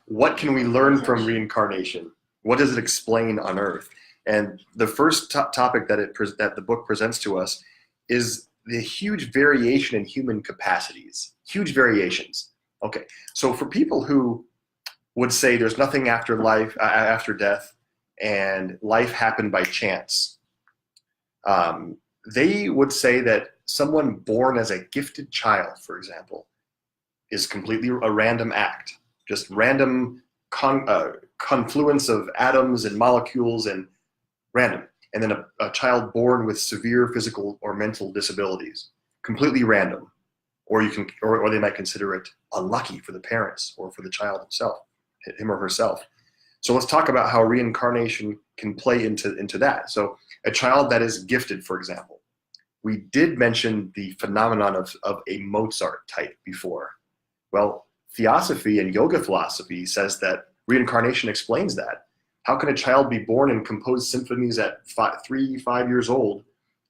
what can we learn from reincarnation? What does it explain on Earth? And the first topic that the book presents to us is the huge variation in human capacities. Huge variations. Okay, so for people who would say there's nothing after life, after death, and life happened by chance, they would say that someone born as a gifted child, for example, is completely a random act, just random confluence of atoms and molecules, and random. And then a child born with severe physical or mental disabilities, completely random. Or they might consider it unlucky for the parents or for the child himself, him or herself. So let's talk about how reincarnation can play into that. So a child that is gifted, for example, we did mention the phenomenon of a Mozart type before. Well, theosophy and yoga philosophy says that reincarnation explains that. How can a child be born and compose symphonies at 3-5 years old,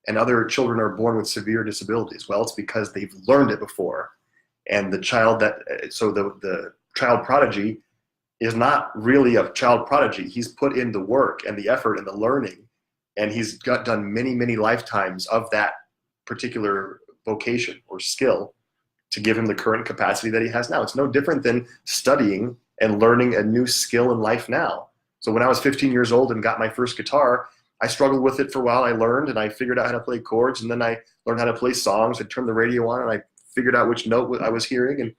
and other children are born with severe disabilities? Well, it's because they've learned it before. And the child the child prodigy is not really a child prodigy. He's put in the work and the effort and the learning, and he's done many, many lifetimes of that particular vocation or skill to give him the current capacity that he has now. It's no different than studying and learning a new skill in life now. So when I was 15 years old and got my first guitar, I struggled with it for a while. I learned and I figured out how to play chords, and then I learned how to play songs. I turned the radio on and I figured out which note I was hearing, and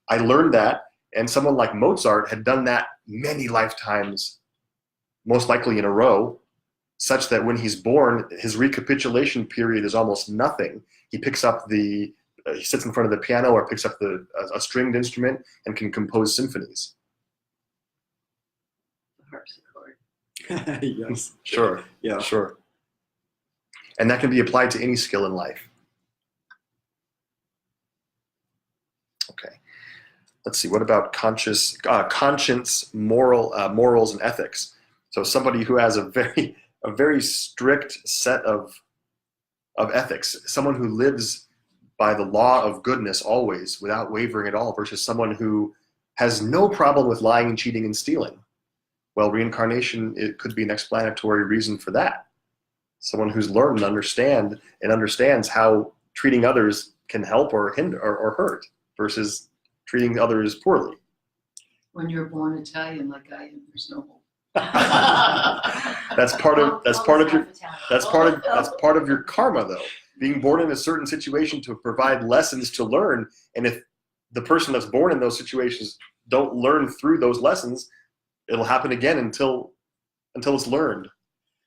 I learned that. And someone like Mozart had done that many lifetimes, most likely in a row, such that when he's born, his recapitulation period is almost nothing. He picks up he sits in front of the piano or picks up a stringed instrument and can compose symphonies. Harpsichord. Yes. Sure. Yeah. Sure. And that can be applied to any skill in life. Okay. Let's see. What about conscience, morals, and ethics? So somebody who has a very strict set of ethics, someone who lives by the law of goodness always, without wavering at all, versus someone who has no problem with lying and cheating and stealing. Well, reincarnation, it could be an explanatory reason for that. Someone who's learned and understands how treating others can help or hinder or hurt, versus treating others poorly. When you're born Italian like I am, there's no hope. That's part of your karma, though. Being born in a certain situation to provide lessons to learn, and if the person that's born in those situations don't learn through those lessons, it'll happen again until it's learned.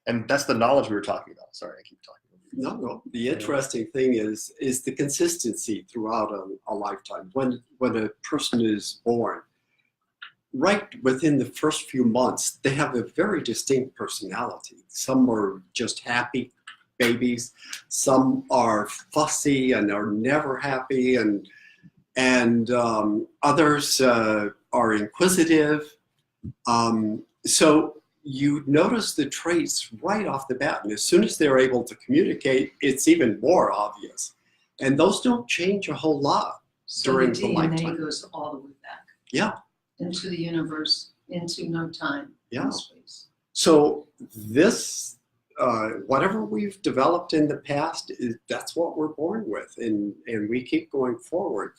And that's the knowledge we were talking about. Sorry, I keep talking. No. The interesting thing is the consistency throughout a lifetime. When a person is born, right within the first few months, they have a very distinct personality. Some are just happy babies. Some are fussy and are never happy, and others are inquisitive. So you notice the traits right off the bat, and as soon as they're able to communicate, it's even more obvious. And those don't change a whole lot during So the the DNA lifetime. goes all the way back. Yeah. Into the universe, into no time Yeah. and space. So this, whatever we've developed in the past, that's what we're born with, and we keep going forward.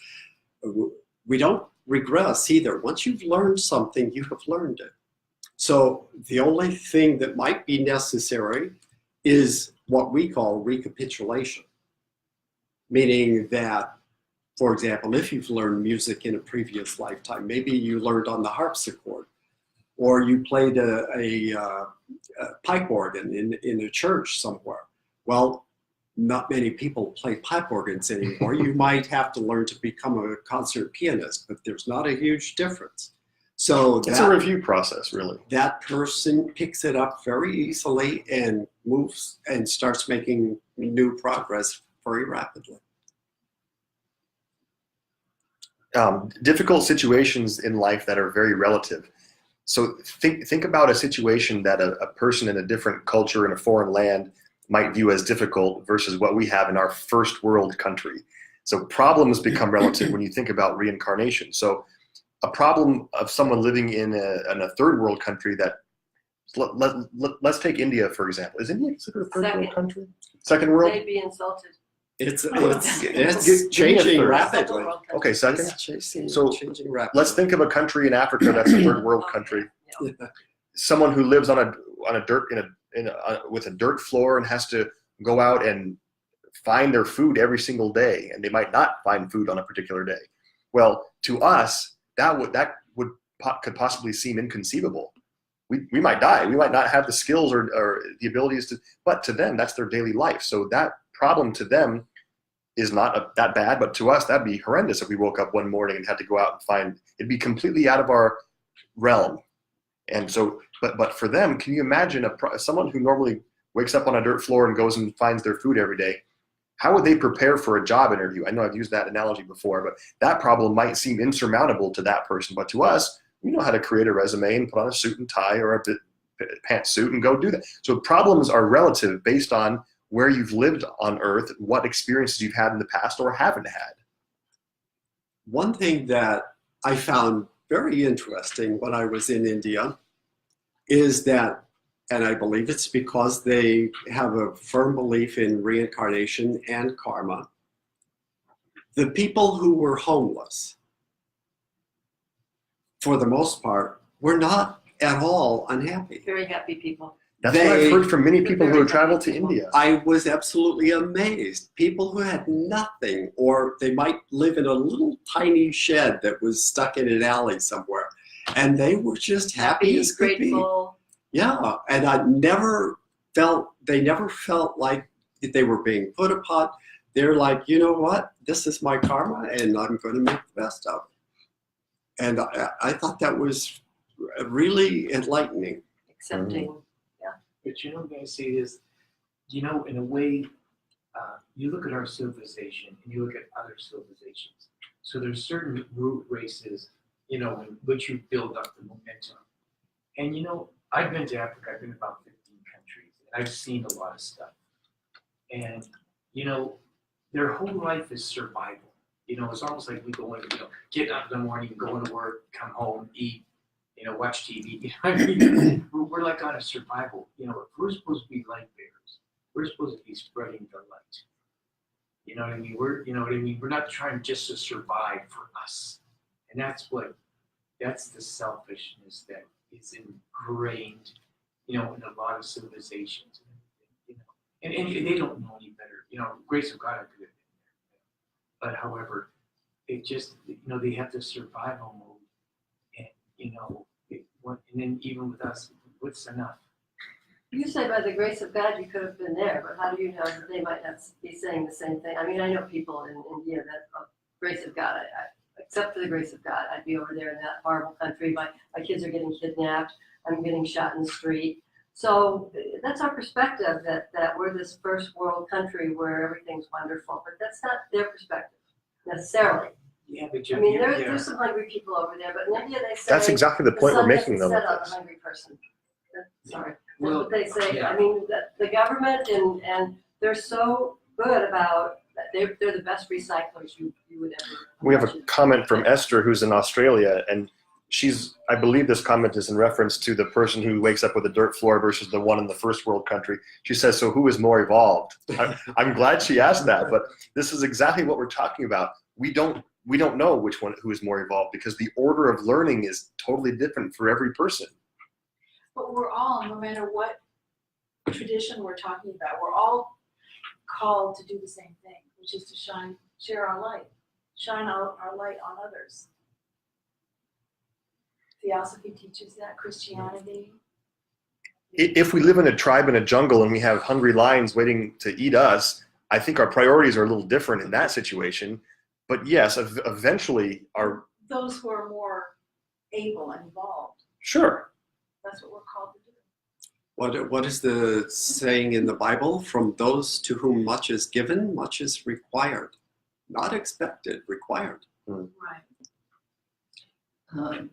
We don't regress either. Once you've learned something, you have learned it. So the only thing that might be necessary is what we call recapitulation, meaning that for example, if you've learned music in a previous lifetime, maybe you learned on the harpsichord, or you played a pipe organ in a church somewhere. Well, not many people play pipe organs anymore. You might have to learn to become a concert pianist, but there's not a huge difference. So It's a review process, really. that person picks it up very easily and moves and starts making new progress very rapidly. Difficult situations in life that are very relative. So think about a situation that a person in a different culture in a foreign land might view as difficult versus what we have in our first world country. So problems become relative when you think about reincarnation. So a problem of someone living in a third world country that, let's take India, for example. Is India considered a third world Second. country? Second world? They'd be insulted. It's Give me a changing third. rapidly. Okay, second. So Changing rapidly. let's think of a country in Africa that's a third world country. Yeah. Someone who lives on a dirt with a dirt floor and has to go out and find their food every single day, and they might not find food on a particular day. Well, to us, that could possibly seem inconceivable. We might die. We might not have the skills or the abilities to, but to them, that's their daily life. So that problem to them is not that bad, but to us, that'd be horrendous if we woke up one morning and had to go out and find, it'd be completely out of our realm. And so, but for them, can you imagine someone who normally wakes up on a dirt floor and goes and finds their food every day? How would they prepare for a job interview? I know I've used that analogy before, but that problem might seem insurmountable to that person. But to us, we know how to create a resume and put on a suit and tie or a pantsuit and go do that. So problems are relative based on where you've lived on Earth, what experiences you've had in the past or haven't had. One thing that I found very interesting when I was in India is that, and I believe it's because they have a firm belief in reincarnation and karma, the people who were homeless, for the most part, were not at all unhappy. Very happy people. That's what I've heard from many people who have traveled to India. I was absolutely amazed. People who had nothing, or they might live in a little tiny shed that was stuck in an alley somewhere, and they were just happy as could be. Grateful. Yeah, and they never felt like they were being put upon. They're like, you know what? This is my karma, and I'm going to make the best of it. And I thought that was really enlightening. Accepting. But you know, I'm going to say this, you know, in a way, you look at our civilization and you look at other civilizations. So there's certain root races, you know, in which you build up the momentum. And, you know, I've been to Africa, I've been to about 15 countries, and I've seen a lot of stuff. And, you know, their whole life is survival. You know, it's almost like we go in, you know, get up in the morning, go into work, come home, eat, you know, watch TV. You know what I mean? We're like on a survival. You know, if we're supposed to be light bearers, we're supposed to be spreading the light. You know what I mean? We're not trying just to survive for us. And that's the selfishness that is ingrained, you know, in a lot of civilizations. You know, and they don't know any better. You know, grace of God, I could have been there. But however, it just, you know, they have the survival mode. And, you know, and then even with us, what's enough? You say by the grace of God you could have been there, but how do you know that they might not be saying the same thing? I mean, I know people in India that, grace of God, except for the grace of God, I'd be over there in that horrible country. My kids are getting kidnapped. I'm getting shot in the street. So that's our perspective, that we're this first world country where everything's wonderful, but that's not their perspective necessarily. Yeah, but I mean, there's some hungry people over there, but in India they say That's exactly the point we're making, though. Set with on a this. hungry person. Sorry, that's Well, what they say. yeah. I mean, the government and they're so good about that. They're the best recyclers you would ever. We have a imagine. comment from Esther, who's in Australia, and I believe this comment is in reference to the person who wakes up with a dirt floor versus the one in the first world country. She says, so who is more evolved? I'm glad she asked that, but this is exactly what we're talking about. We don't know who is more evolved because the order of learning is totally different for every person. But we're all, no matter what tradition we're talking about, we're all called to do the same thing, which is to share our light. shine our light on others. Theosophy teaches that, Christianity. If we live in a tribe in a jungle and we have hungry lions waiting to eat us, I think our priorities are a little different in that situation. But yes, eventually our Those who are more able and involved, sure. that's what we're called to do. What is the saying in the Bible? From those to whom much is given, much is required. Not expected, required. Right.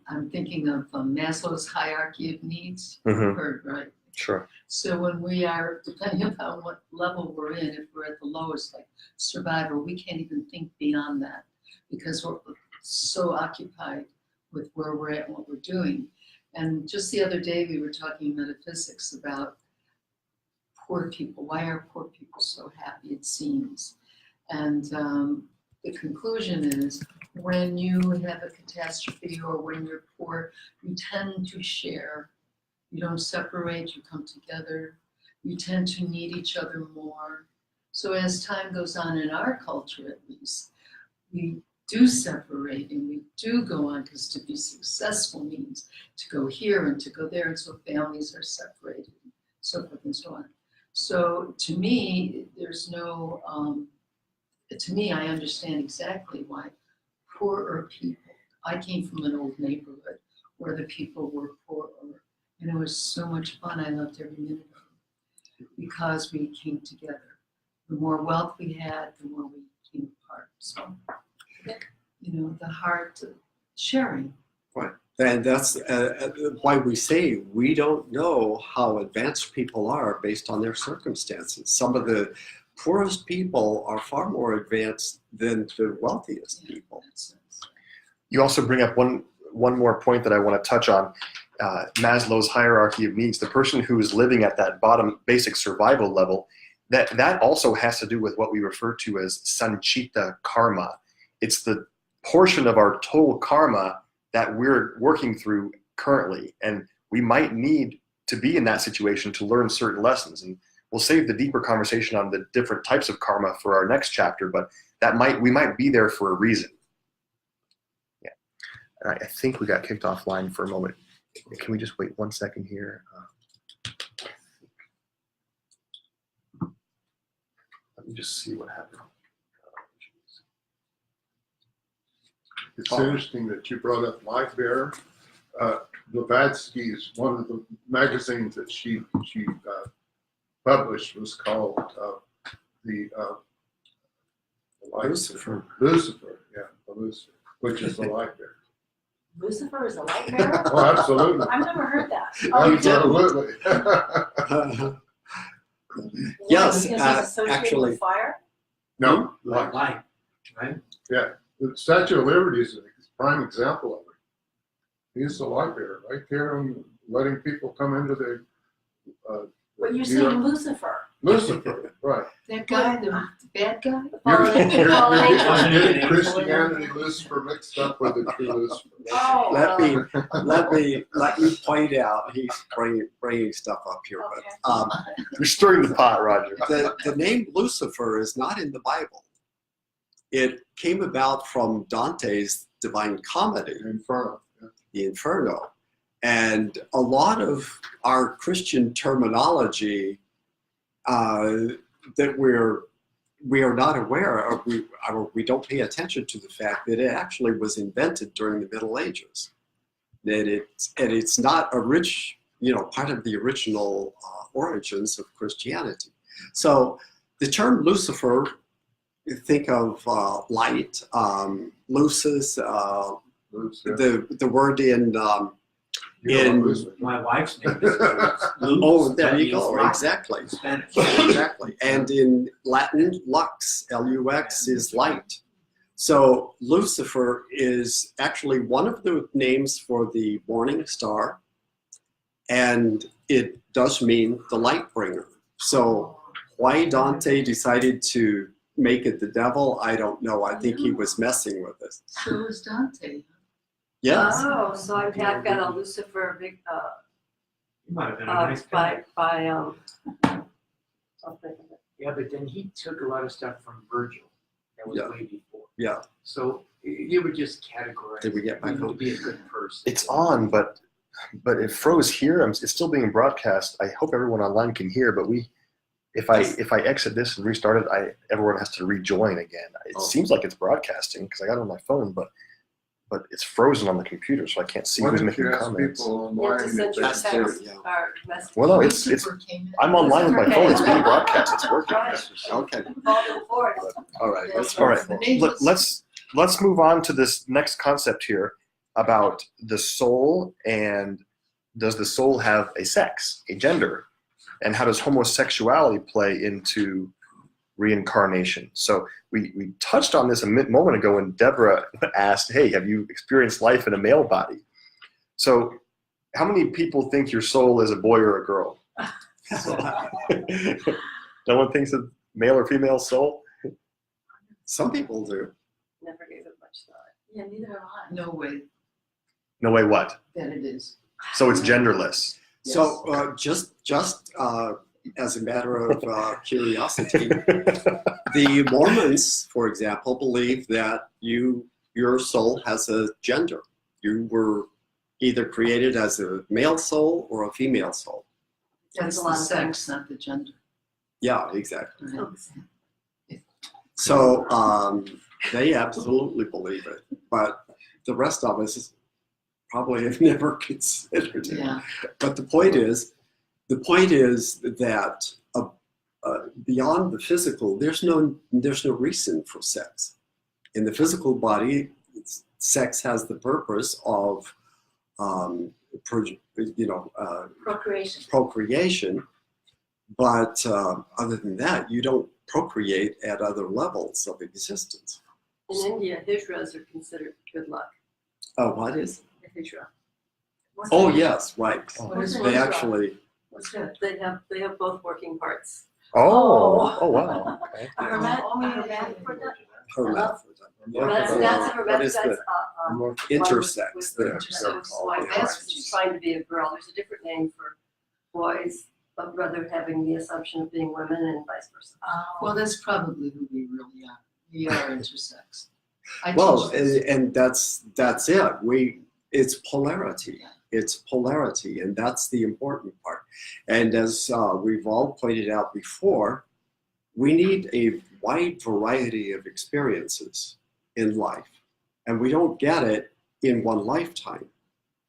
I'm thinking of Maslow's hierarchy of needs. Mhm. Heard, right? Sure. So when we are, depending upon what level we're in, if we're at the lowest, like survivor, we can't even think beyond that because we're so occupied with where we're at and what we're doing. And just the other day, we were talking metaphysics about poor people. Why are poor people so happy, it seems? And the conclusion is when you have a catastrophe or when you're poor, you tend to share. You don't separate, you come together. You tend to need each other more. So as time goes on in our culture, at least, we do separate and we do go on because to be successful means to go here and to go there. And so families are separated, so forth and so on. So to me, there's no, to me, I understand exactly why poorer people, I came from an old neighborhood where the people were poorer. And it was so much fun. I loved every minute of it because we came together. The more wealth we had, the more we came apart. So, you know, the heart of sharing. And that's why we say we don't know how advanced people are based on their circumstances. Some of the poorest people are far more advanced than the wealthiest people. You also bring up one more point that I want to touch on. Maslow's hierarchy of needs, the person who is living at that bottom basic survival level, that also has to do with what we refer to as sanchita karma. It's the portion of our total karma that we're working through currently, and we might need to be in that situation to learn certain lessons. And we'll save the deeper conversation on the different types of karma for our next chapter, but we might be there for a reason. Yeah, I think we got kicked offline for a moment. Can we just wait 1 second here? Let me just see what happened. It's interesting that you brought up Light Bearer. Blavatsky's, one of the magazines that she published was called the Lucifer. Lucifer, yeah, the Lucifer, which is the Light Bearer. Lucifer is a light bearer? Oh, absolutely. I've never heard that. Oh, you Absolutely. Yes, because he's associated actually. with fire? No, Light, right? the Statue of Liberty is a prime example of it. He's the light bearer right there and letting people come into the But you're Yeah. saying Lucifer. Lucifer, right. That guy, the bad guy? You're getting Christianity Lucifer mixed up with the true Lucifer. Oh. Let me point out. He's bringing stuff up here, Okay. but You're stirring the pot, Roger. the name Lucifer is not in the Bible. It came about from Dante's Divine Comedy, Inferno. Yeah. the Inferno, and a lot of our Christian terminology that we are not aware of, we don't pay attention to the fact that it actually was invented during the Middle Ages. That it's not part of the original origins of Christianity. So the term Lucifer, think of light, lucis, Lucifer. the word in My wife's name is oh, there you That go, means light exactly. in Spanish. Exactly. And in Latin, lux, L-U-X, is light. So Lucifer is actually one of the names for the morning star, and it does mean the light bringer. So why Dante decided to make it the devil, I don't know. I think he was messing with it. So was Dante. Yes. Oh, so I've got a Lucifer big, You might have been a nice guy. by something. Yeah, but then he took a lot of stuff from Virgil. That was Yeah. way before. Yeah. So you were just categorized. Did we get back to on? be a good person. It's on, but it froze here. It's still being broadcast. I hope everyone online can hear, but if I exit this and restart it, everyone has to rejoin again. It seems like it's broadcasting because I got it on my phone, but it's frozen on the computer, so I can't see Why who's don't making you ask comments. people You have online to if send your That's they- there, text yeah. or message. Well, no, it's Super came in. I'm online with my phone. It's being broadcast. It's working. Right. Okay. Fall in forth. All right. Let's All right. move forward. Let's move on to this next concept here about the soul, and does the soul have a sex, a gender, and how does homosexuality play into reincarnation? So we touched on this a moment ago when Deborah asked, "Hey, have you experienced life in a male body?" So, how many people think your soul is a boy or a girl? No one thinks a male or female soul. Some people do. Never gave it much thought. Yeah, neither have I. No way No way. What? that it is. So it's genderless. So just as a matter of curiosity, the Mormons, for example, believe that your soul has a gender. You were either created as a male soul or a female soul. That's a the lot of sex, not the gender. Yeah, exactly. Right. So they absolutely believe it, but the rest of us probably have never considered it. Yeah. But the point is that beyond the physical, there's no reason for sex. In the physical body, sex has the purpose of procreation, but other than that, you don't procreate at other levels of existence. In India, hijras are considered good luck. Oh, what is? A hijra. Oh, yes, right. What is They actually, What's that? They have both working parts. Oh wow. Okay. A hermaphrodite. hermaphrodite. That's What hermaphrodite. is That's the intersex? with There. intersex. Oh, Like yeah. that's trying to be a girl. There's a different name for boys, but rather having the assumption of being women and vice versa. Well, that's probably who we really are. We are intersex. I Well, teach this. and that's it. It's polarity. It's polarity, and that's the important part. And as we've all pointed out before, we need a wide variety of experiences in life, and we don't get it in one lifetime.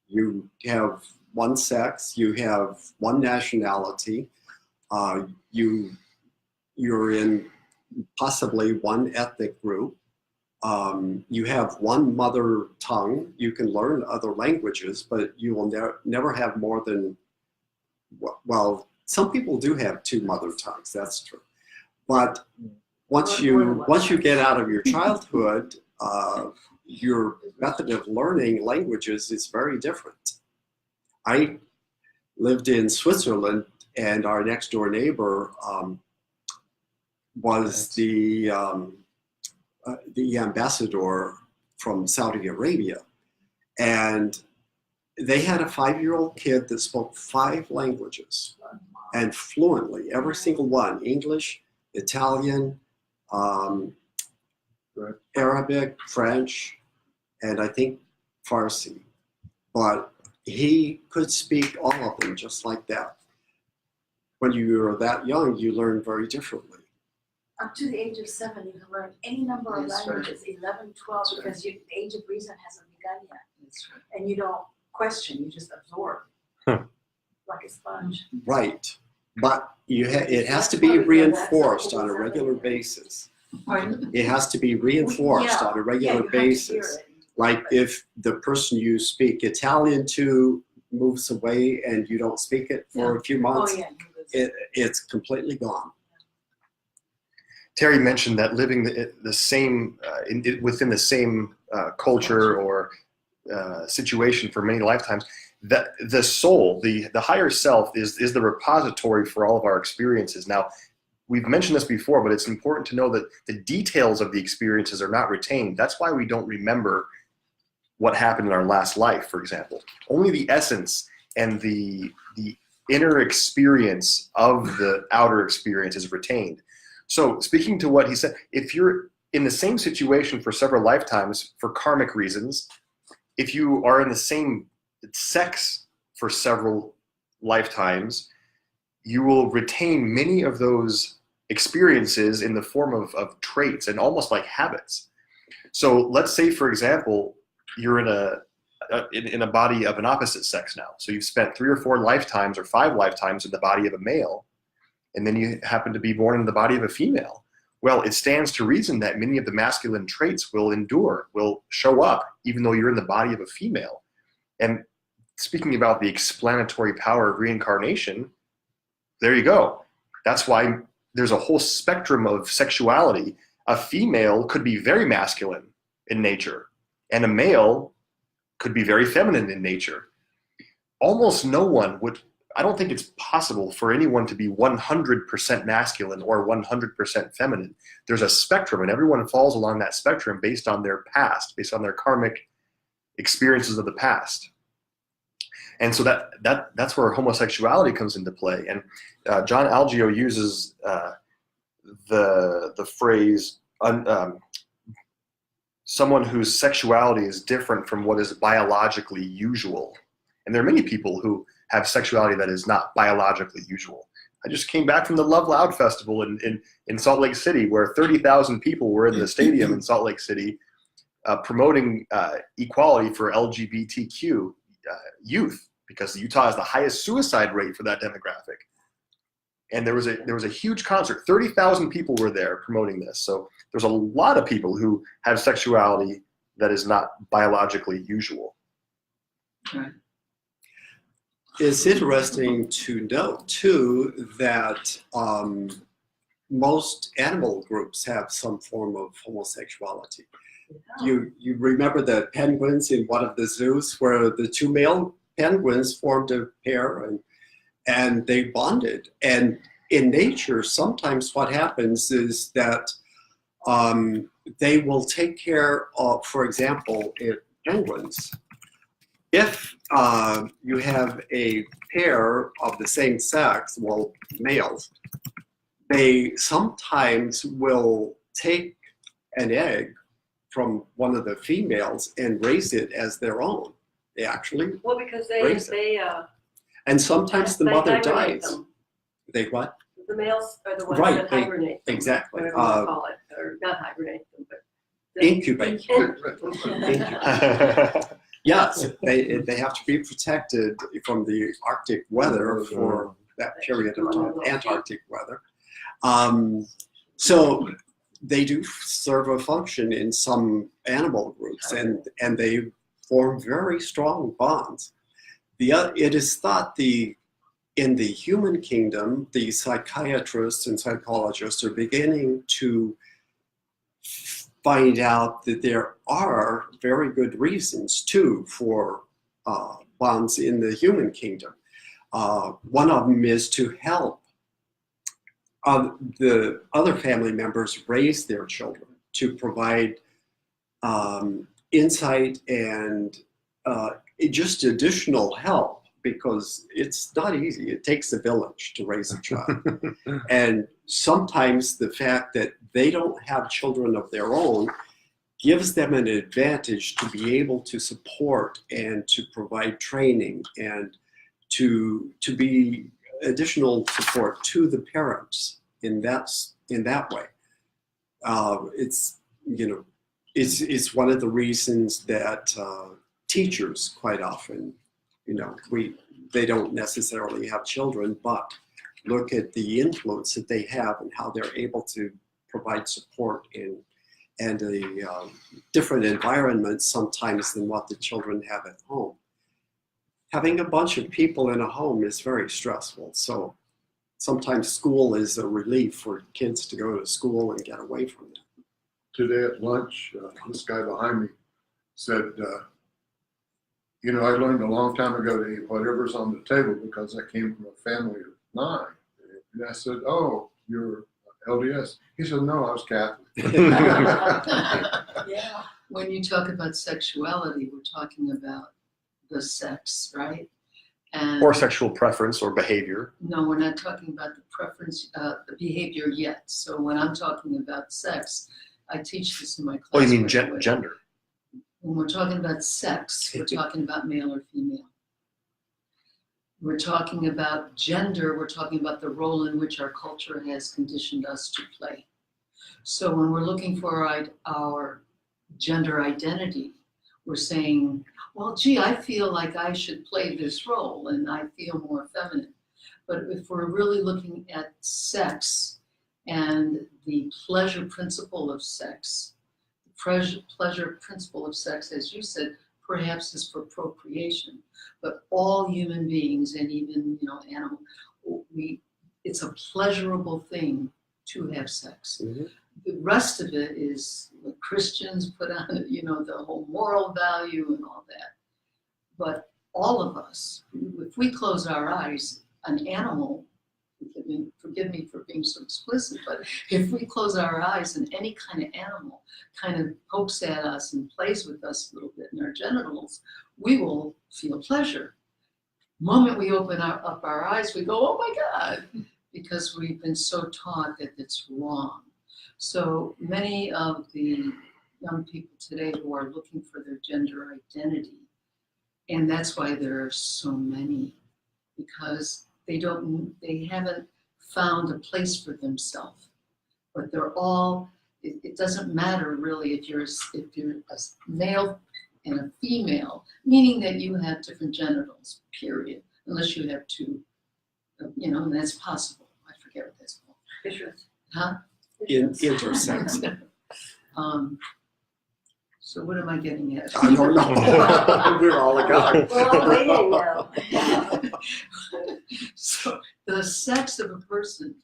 You have one sex, you have one nationality, you're in possibly one ethnic group. You have one mother tongue. You can learn other languages, but you will never have more than, well, some people do have two mother tongues, that's true. But once you get out of your childhood, your method of learning languages is very different. I lived in Switzerland, and our next door neighbor was the ambassador from Saudi Arabia. And they had a 5-year-old kid that spoke 5 languages and fluently, every single one: English, Italian, Arabic, French, and I think Farsi. But he could speak all of them just like that. When you're that young, you learn very differently. Up to the age of 7, you can learn any number of That's right. languages, 11, 12, because the age of reason hasn't begun yet. That's right. And you don't question, you just absorb. Hmm. Like a sponge. Right. But it has to be reinforced on a regular basis. Pardon? It has to be reinforced on a regular basis. Like if the person you speak Italian to moves away and you don't speak it for a few Oh, months, yeah. it's completely gone. Terry mentioned that living the same within the same culture or situation for many lifetimes, that the soul, the higher self, is the repository for all of our experiences. Now, we've mentioned this before, but it's important to know that the details of the experiences are not retained. That's why we don't remember what happened in our last life, for example. Only the essence and the inner experience of the outer experience is retained. So speaking to what he said, if you're in the same situation for several lifetimes for karmic reasons, if you are in the same sex for several lifetimes, you will retain many of those experiences in the form of traits and almost like habits. So let's say, for example, you're in a body of an opposite sex now. So you've spent 3 or 4 lifetimes or 5 lifetimes in the body of a male, and then you happen to be born in the body of a female. Well, it stands to reason that many of the masculine traits will endure, will show up, even though you're in the body of a female. And speaking about the explanatory power of reincarnation, there you go. That's why there's a whole spectrum of sexuality. A female could be very masculine in nature, and a male could be very feminine in nature. Almost no one would, I don't think it's possible for anyone to be 100% masculine or 100% feminine. There's a spectrum, and everyone falls along that spectrum based on their past, based on their karmic experiences of the past. And so that's where homosexuality comes into play. And John Algeo uses the phrase someone whose sexuality is different from what is biologically usual. And there are many people who have sexuality that is not biologically usual. I just came back from the Love Loud Festival in Salt Lake City, where 30,000 people were in the stadium in Salt Lake City promoting equality for LGBTQ youth, because Utah has the highest suicide rate for that demographic. And there was a huge concert. 30,000 people were there promoting this. So there's a lot of people who have sexuality that is not biologically usual. Right. It's interesting to note, too, that most animal groups have some form of homosexuality. You remember the penguins in one of the zoos where the 2 male penguins formed a pair and they bonded. And in nature, sometimes what happens is that they will take care of, for example, in penguins, if you have a pair of the same sex, well, males, they sometimes will take an egg from one of the females and raise it as their own. They actually, Well, because Raise they and sometimes the they mother hibernate dies. them. They what? The males are the ones Right, that they- hibernate them, Exactly. whatever you want to call it, or not hibernate them, but. the- Incubate. Yes, they have to be protected from the Arctic weather for that period of time, Antarctic weather. So they do serve a function in some animal groups, and they form very strong bonds. It is thought in the human kingdom, the psychiatrists and psychologists are beginning to find out that there are very good reasons too for bonds in the human kingdom. One of them is to help the other family members raise their children, to provide insight and just additional help, because it's not easy. It takes a village to raise a child. And sometimes the fact that they don't have children of their own gives them an advantage to be able to support and to provide training and to be additional support to the parents in that way. It's one of the reasons that teachers quite often, they don't necessarily have children, but look at the influence that they have and how they're able to provide support and a different environment sometimes than what the children have at home. Having a bunch of people in a home is very stressful. So sometimes school is a relief for kids to go to school and get away from it. Today at lunch, this guy behind me said, I learned a long time ago to eat whatever's on the table because I came from a family of 9. And I said, oh, you're LDS? He said, no, I was Catholic. Yeah. When you talk about sexuality, we're talking about the sex, right? And Or sexual preference or behavior. no, we're not talking about the preference, the behavior yet. So when I'm talking about sex, I teach this in my class. Oh, you mean by the way. gender? When we're talking about sex, we're talking about male or female. We're talking about gender, we're talking about the role in which our culture has conditioned us to play. So when we're looking for our gender identity, we're saying, well, gee, I feel like I should play this role and I feel more feminine. But if we're really looking at sex and the pleasure principle of sex, the pleasure principle of sex, as you said, perhaps is for procreation, but all human beings and even, animals, it's a pleasurable thing to have sex. Mm-hmm. The rest of it is what Christians put on it, the whole moral value and all that. But all of us, if we close our eyes, an animal, forgive me for being so explicit, but if we close our eyes and any kind of animal kind of pokes at us and plays with us a little bit in our genitals, we will feel pleasure. The moment we open up our eyes, we go, oh my God, because we've been so taught that it's wrong. So many of the young people today who are looking for their gender identity, and that's why there are so many, because they haven't found a place for themselves. But they're all, it doesn't matter really if you're a male and a female, meaning that you have different genitals, period, unless you have two, and that's possible. I forget what that's called. Fishes. Huh? Intersex. So what am I getting at? I don't know. We're all agog. We're all waiting now. So the sex of a person,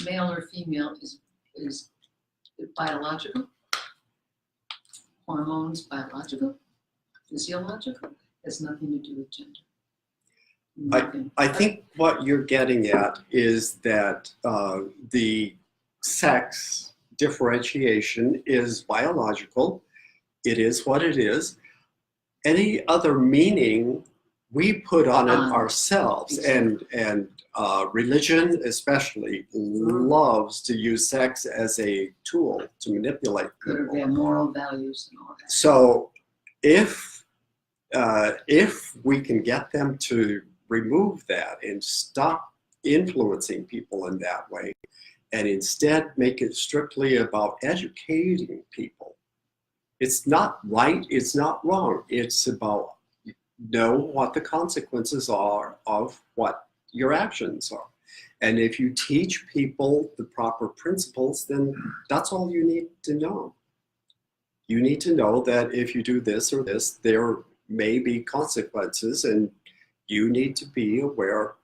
male or female, is biological. Hormones, biological, physiological, has nothing to do with gender. Nothing. I think what you're getting at is that the sex differentiation is biological. It is what it is. Any other meaning we put on it ourselves, and religion especially loves to use sex as a tool to manipulate people. Their moral values and all that. So if we can get them to remove that and stop influencing people in that way, and instead make it strictly about educating people, it's not right, it's not wrong, it's about know what the consequences are of what your actions are. And if you teach people the proper principles, then that's all you need to know. You need to know that if you do this or this, there may be consequences, and you need to be aware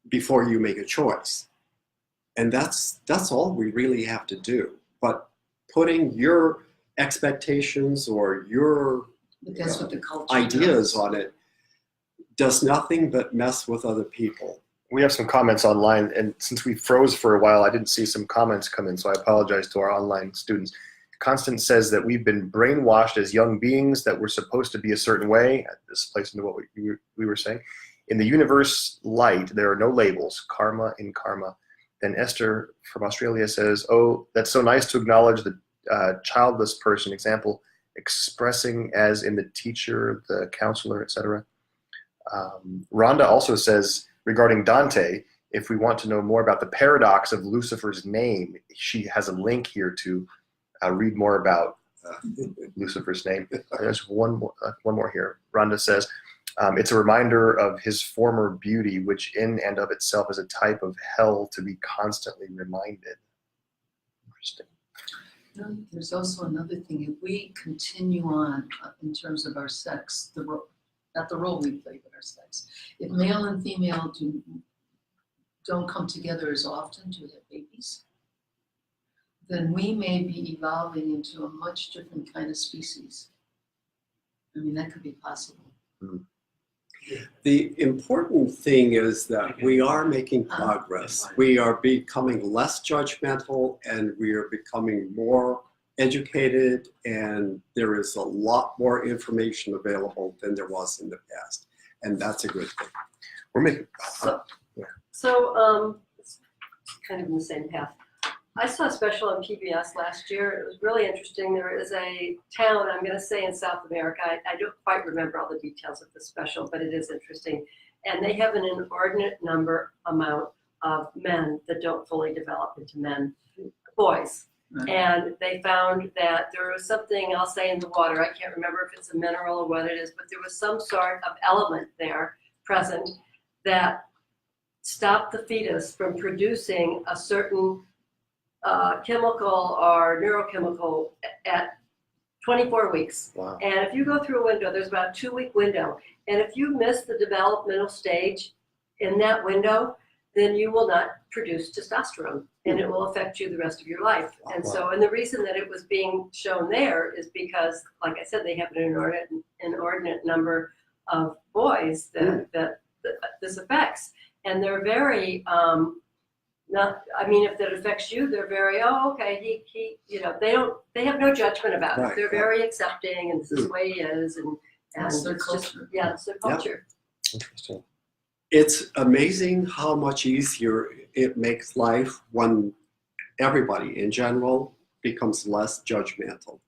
before you make a choice. And that's all we really have to do. But putting your expectations or your But that's what the culture ideas does. on it does nothing but mess with other people. We have some comments online, and since we froze for a while, I didn't see some comments come in, so I apologize to our online students. Constance says that we've been brainwashed as young beings, that we're supposed to be a certain way. This plays into what we were saying. In the universe light, there are no labels, karma in karma. Then Esther from Australia says, oh, that's so nice to acknowledge the childless person, example, expressing as in the teacher, the counselor, etc. Rhonda also says, regarding Dante, if we want to know more about the paradox of Lucifer's name, she has a link here to read more about Lucifer's name. There's one more here. Rhonda says, it's a reminder of his former beauty, which in and of itself is a type of hell to be constantly reminded. Interesting. There's also another thing. If we continue on in terms of our sex, not the role we play, but our sex. If male and female don't come together as often to have babies, then we may be evolving into a much different kind of species. I mean, that could be possible. The important thing is that we are making progress. We are becoming less judgmental, and we are becoming more educated, and there is a lot more information available than there was in the past. And that's a good thing. We're making, So it's kind of in the same path. I saw a special on PBS last year. It was really interesting. There is a town, I'm going to say in South America. I don't quite remember all the details of the special, but it is interesting. And they have an inordinate amount of men that don't fully develop into men, boys. Right. And they found that there was something, I'll say, in the water. I can't remember if it's a mineral or what it is, but there was some sort of element there present that stopped the fetus from producing a certain chemical or neurochemical at 24 weeks. Wow. And if you go through a window, there's about a 2-week window. And if you miss the developmental stage in that window, then you will not produce testosterone and it will affect you the rest of your life. And so, and the reason that it was being shown there is because, like I said, they have an inordinate number of boys that this affects. And they're very, if that affects you, they're very, okay, they have no judgment about it. Right, They're right. very accepting and this is the way he is and That's their it's just, culture. yeah, it's their culture. Interesting. It's amazing how much easier it makes life when everybody in general becomes less judgmental.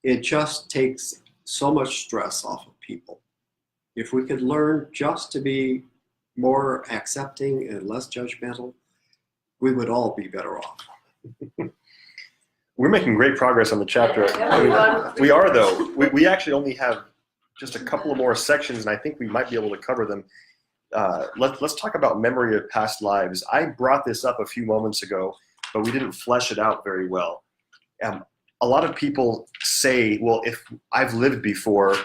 It just takes so much stress off of people. If we could learn just to be more accepting and less judgmental, we would all be better off. We're making great progress on the chapter. We are, though. We actually only have just a couple of more sections, and I think we might be able to cover them. Let's talk about memory of past lives. I brought this up a few moments ago, but we didn't flesh it out very well. A lot of people say, well, if I've lived before,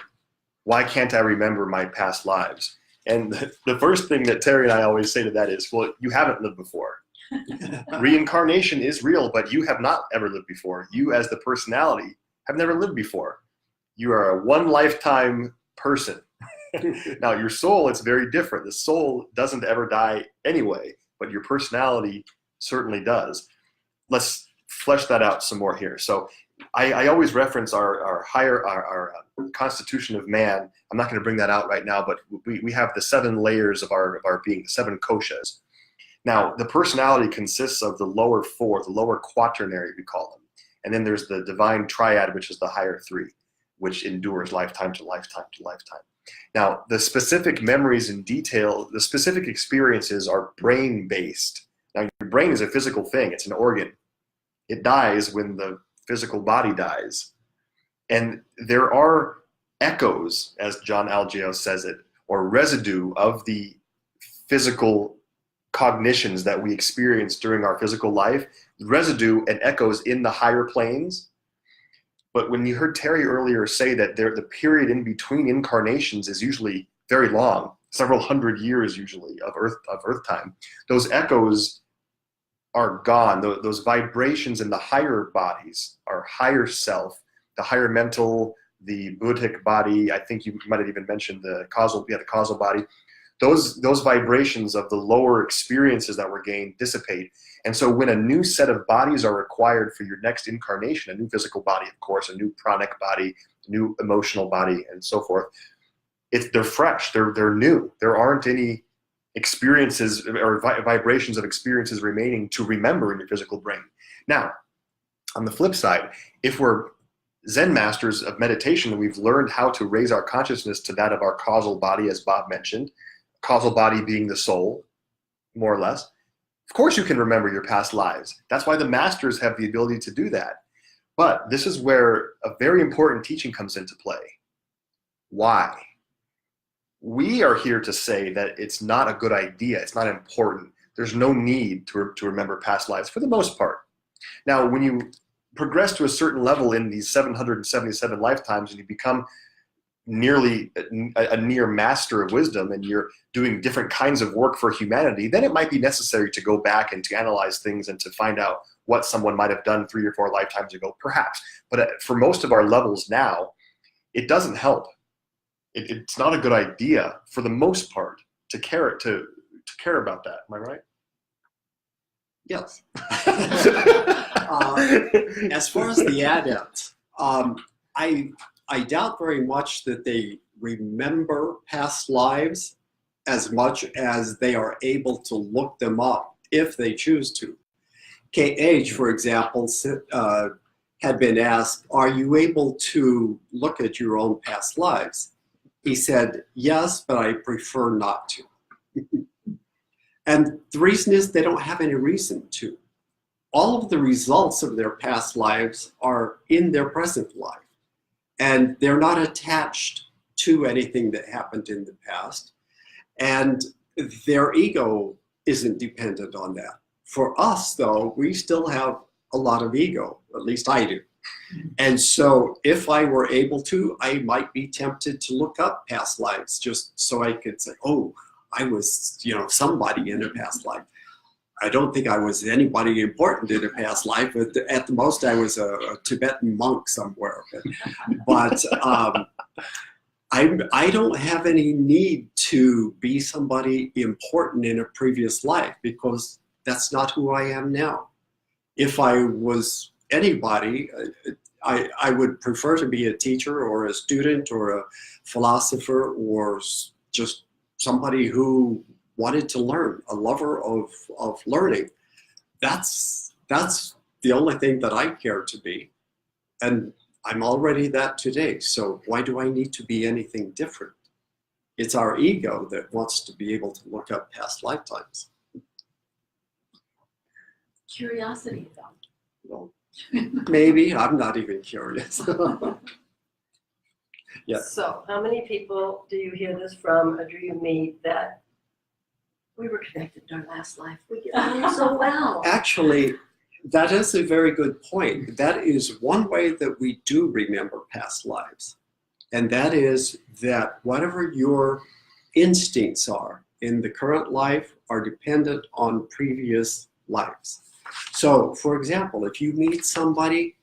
why can't I remember my past lives? And the first thing that Terry and I always say to that is, well, you haven't lived before. Reincarnation is real, but you have not ever lived before. You as the personality have never lived before. You are a one lifetime person. Now your soul, it's very different. The soul doesn't ever die anyway, but your personality certainly does. Let's flesh that out some more here. So I always reference our constitution of man. I'm not going to bring that out right now, but we have the 7 layers of our being, the 7 koshas. Now, the personality consists of the lower 4, the lower quaternary, we call them. And then there's the divine triad, which is the higher 3, which endures lifetime to lifetime to lifetime. Now, the specific memories in detail, the specific experiences are brain-based. Now, your brain is a physical thing. It's an organ. It dies when the physical body dies. And there are echoes, as John Algeo says it, or residue of the physical cognitions that we experience during our physical life, residue and echoes in the higher planes. But when you heard Terry earlier say that the period in between incarnations is usually very long, several hundred years usually of Earth time, those echoes are gone. Those vibrations in the higher bodies, our higher self, the higher mental, the Buddhic body. I think you might have even mentioned the causal body. Those vibrations of the lower experiences that were gained dissipate. And so when a new set of bodies are required for your next incarnation, a new physical body, of course, a new pranic body, new emotional body, and so forth, they're fresh, they're new. There aren't any experiences or vibrations of experiences remaining to remember in your physical brain. Now, on the flip side, if we're Zen masters of meditation and we've learned how to raise our consciousness to that of our causal body, as Bob mentioned, causal body being the soul, more or less, of course you can remember your past lives. That's why the masters have the ability to do that. But this is where a very important teaching comes into play. Why? We are here to say that it's not a good idea. It's not important. There's no need to remember past lives for the most part. Now, when you progress to a certain level in these 777 lifetimes and you become nearly a near master of wisdom and you're doing different kinds of work for humanity, then it might be necessary to go back and to analyze things and to find out what someone might have done 3 or 4 lifetimes ago, perhaps. But for most of our levels now, it doesn't help. It's not a good idea for the most part to care about that. Am I right? Yes. As far as the adepts, I doubt very much that they remember past lives as much as they are able to look them up if they choose to. KH, for example, had been asked, are you able to look at your own past lives? He said, yes, but I prefer not to. And the reason is they don't have any reason to. All of the results of their past lives are in their present life. And they're not attached to anything that happened in the past. And their ego isn't dependent on that. For us, though, we still have a lot of ego, at least I do. And so if I were able to, I might be tempted to look up past lives just so I could say, oh, I was, somebody in a past life. I don't think I was anybody important in a past life, but at the most I was a Tibetan monk somewhere. But I don't have any need to be somebody important in a previous life because that's not who I am now. If I was anybody, I would prefer to be a teacher or a student or a philosopher or just somebody who wanted to learn, a lover of learning. That's the only thing that I care to be. And I'm already that today, so why do I need to be anything different? It's our ego that wants to be able to look up past lifetimes. Curiosity, though. Well, maybe, I'm not even curious. Yeah. So how many people do you hear this from, or do you meet that we were connected in our last life? We get along so well. Actually, that is a very good point. That is one way that we do remember past lives. And that is that whatever your instincts are in the current life are dependent on previous lives. So, for example, if you meet somebody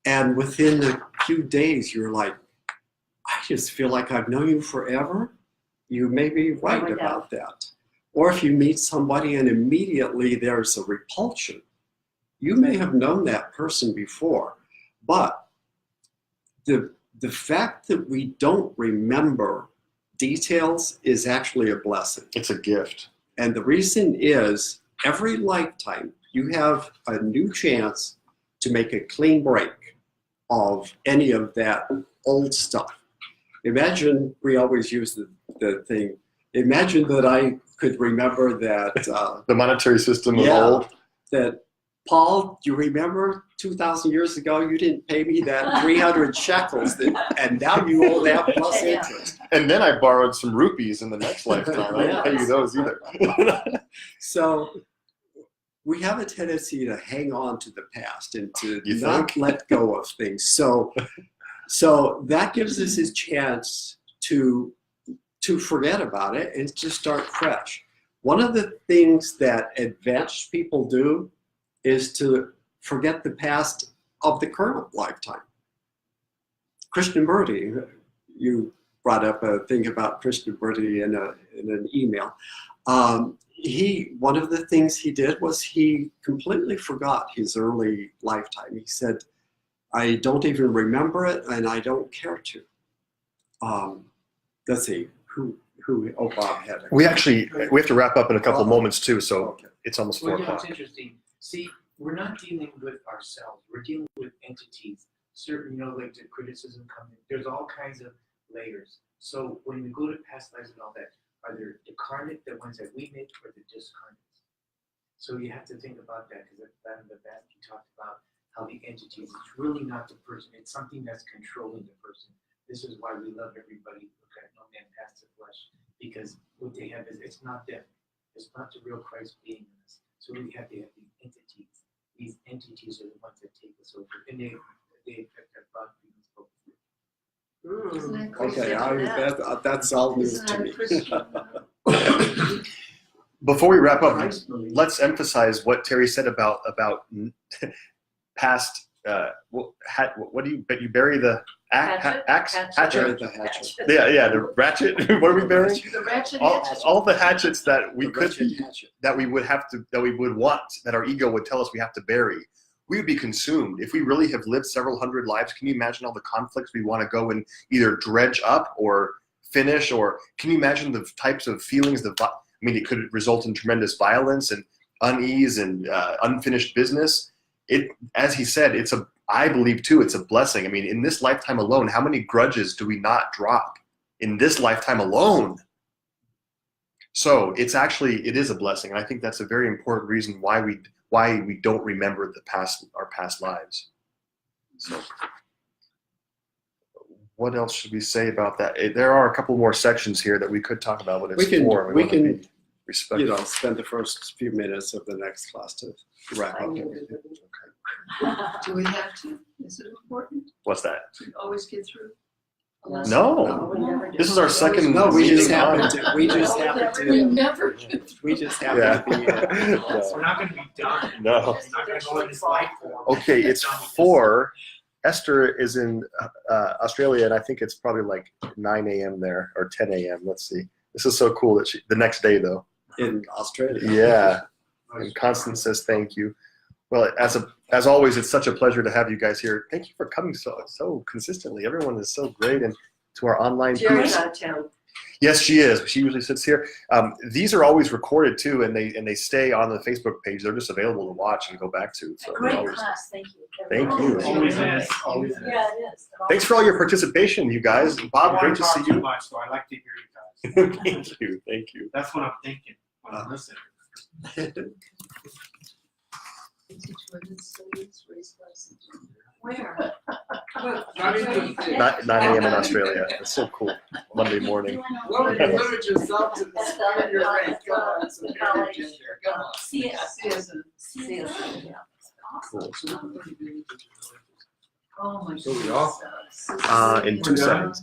and within a few days you're like, I just feel like I've known you forever, you may be right about that. Or if you meet somebody and immediately there's a repulsion, you may have known that person before, but the fact that we don't remember details is actually a blessing. It's a gift. And the reason is every lifetime you have a new chance to make a clean break of any of that old stuff. Imagine, we always use the thing, imagine that I could remember that. The monetary system of Yeah. old. That, Paul, do you remember 2,000 years ago you didn't pay me that 300 shekels and now you owe that plus Yeah. interest. And then I borrowed some rupees in the next lifetime. I didn't pay you those either. So we have a tendency to hang on to the past and to You not think? let go of things. So that gives us a chance to forget about it and to start fresh. One of the things that advanced people do is to forget the past of the current lifetime. Krishnamurti, you brought up a thing about Krishnamurti in an email. One of the things he did was he completely forgot his early lifetime. He said, I don't even remember it and I don't care to. Let's see, Bob had it. We have to wrap up in a couple moments too, so Okay. it's almost 4 Well, o'clock. it's interesting. See, we're not dealing with ourselves. We're dealing with entities. Certain, like the criticism coming. There's all kinds of layers. So when we go to past lives and all that, are there incarnate, the ones that we make, or the discarnates? So you have to think about that because that in the back you talked about how the entities, it's really not the person. It's something that's controlling the person. This is why we love everybody. Look at no man past the flesh, because what they have is it's not them. It's not the real Christ being in us. So we have to have these entities. These entities are the ones that take us over, and they affect our thought, feelings, focus. Isn't that Okay, Christian? that's all news Isn't to that me. Christian? Before we wrap up, Christ belief. let's emphasize what Terry said about past. What do you bury the axe? Bury Hatchet? the hatchet. Yeah, the ratchet. What are we burying? The ratchet hatchet. All the hatchets that we The could wretched be, hatchet. that we would want, that our ego would tell us we have to bury. We would be consumed. If we really have lived several hundred lives, can you imagine all the conflicts we want to go and either dredge up or finish? Or can you imagine the types of feelings it could result in tremendous violence and unease and unfinished business, as he said, I believe too, it's a blessing. I mean, in this lifetime alone, how many grudges do we not drop in this lifetime alone? So it is a blessing. And I think that's a very important reason why we don't remember our past lives. So what else should we say about that? There are a couple more sections here that we could talk about, but it's We can- four. we want to can, be respectful. Spend the first few minutes of the next class to wrap up everything. Do we have to? Is it important What's that? to always get through? a lesson? No. we never do. This is our second No, we just meeting on- happen to, we just happen We to, never get through. we just happen Yeah. to be, We're not gonna be done. No. It's not gonna go in this life form. Okay, it's 4. Esther is in Australia, and I think it's probably like 9 a.m. there, or 10 a.m. Let's see. This is so cool that the next day, though. in Australia. Yeah. And Constance says thank you. Well, as always, it's such a pleasure to have you guys here. Thank you for coming so consistently. Everyone is so great, and to our online Jerry's groups. out of town. Yes, she is. She usually sits here. These are always recorded too, and they stay on the Facebook page. They're just available to watch and go back to. So Great always, class, thank you. Thank you. Always is, always is. Yeah, it is. thanks for all your participation, you guys. I Bob, don't great wanna to talk see too you. much, so I like to hear you guys. Thank you. Thank you. That's what I'm thinking when I'm listening. Teach women's studies, race, class, and gender. Where? 9 a.m. in Australia. It's so cool. Monday morning. Limit yourself to That's the- your race. Come on, some college. gender. Come on. CSN. CSN, yeah. Cool. Oh my So we goodness. off? In 2 seconds.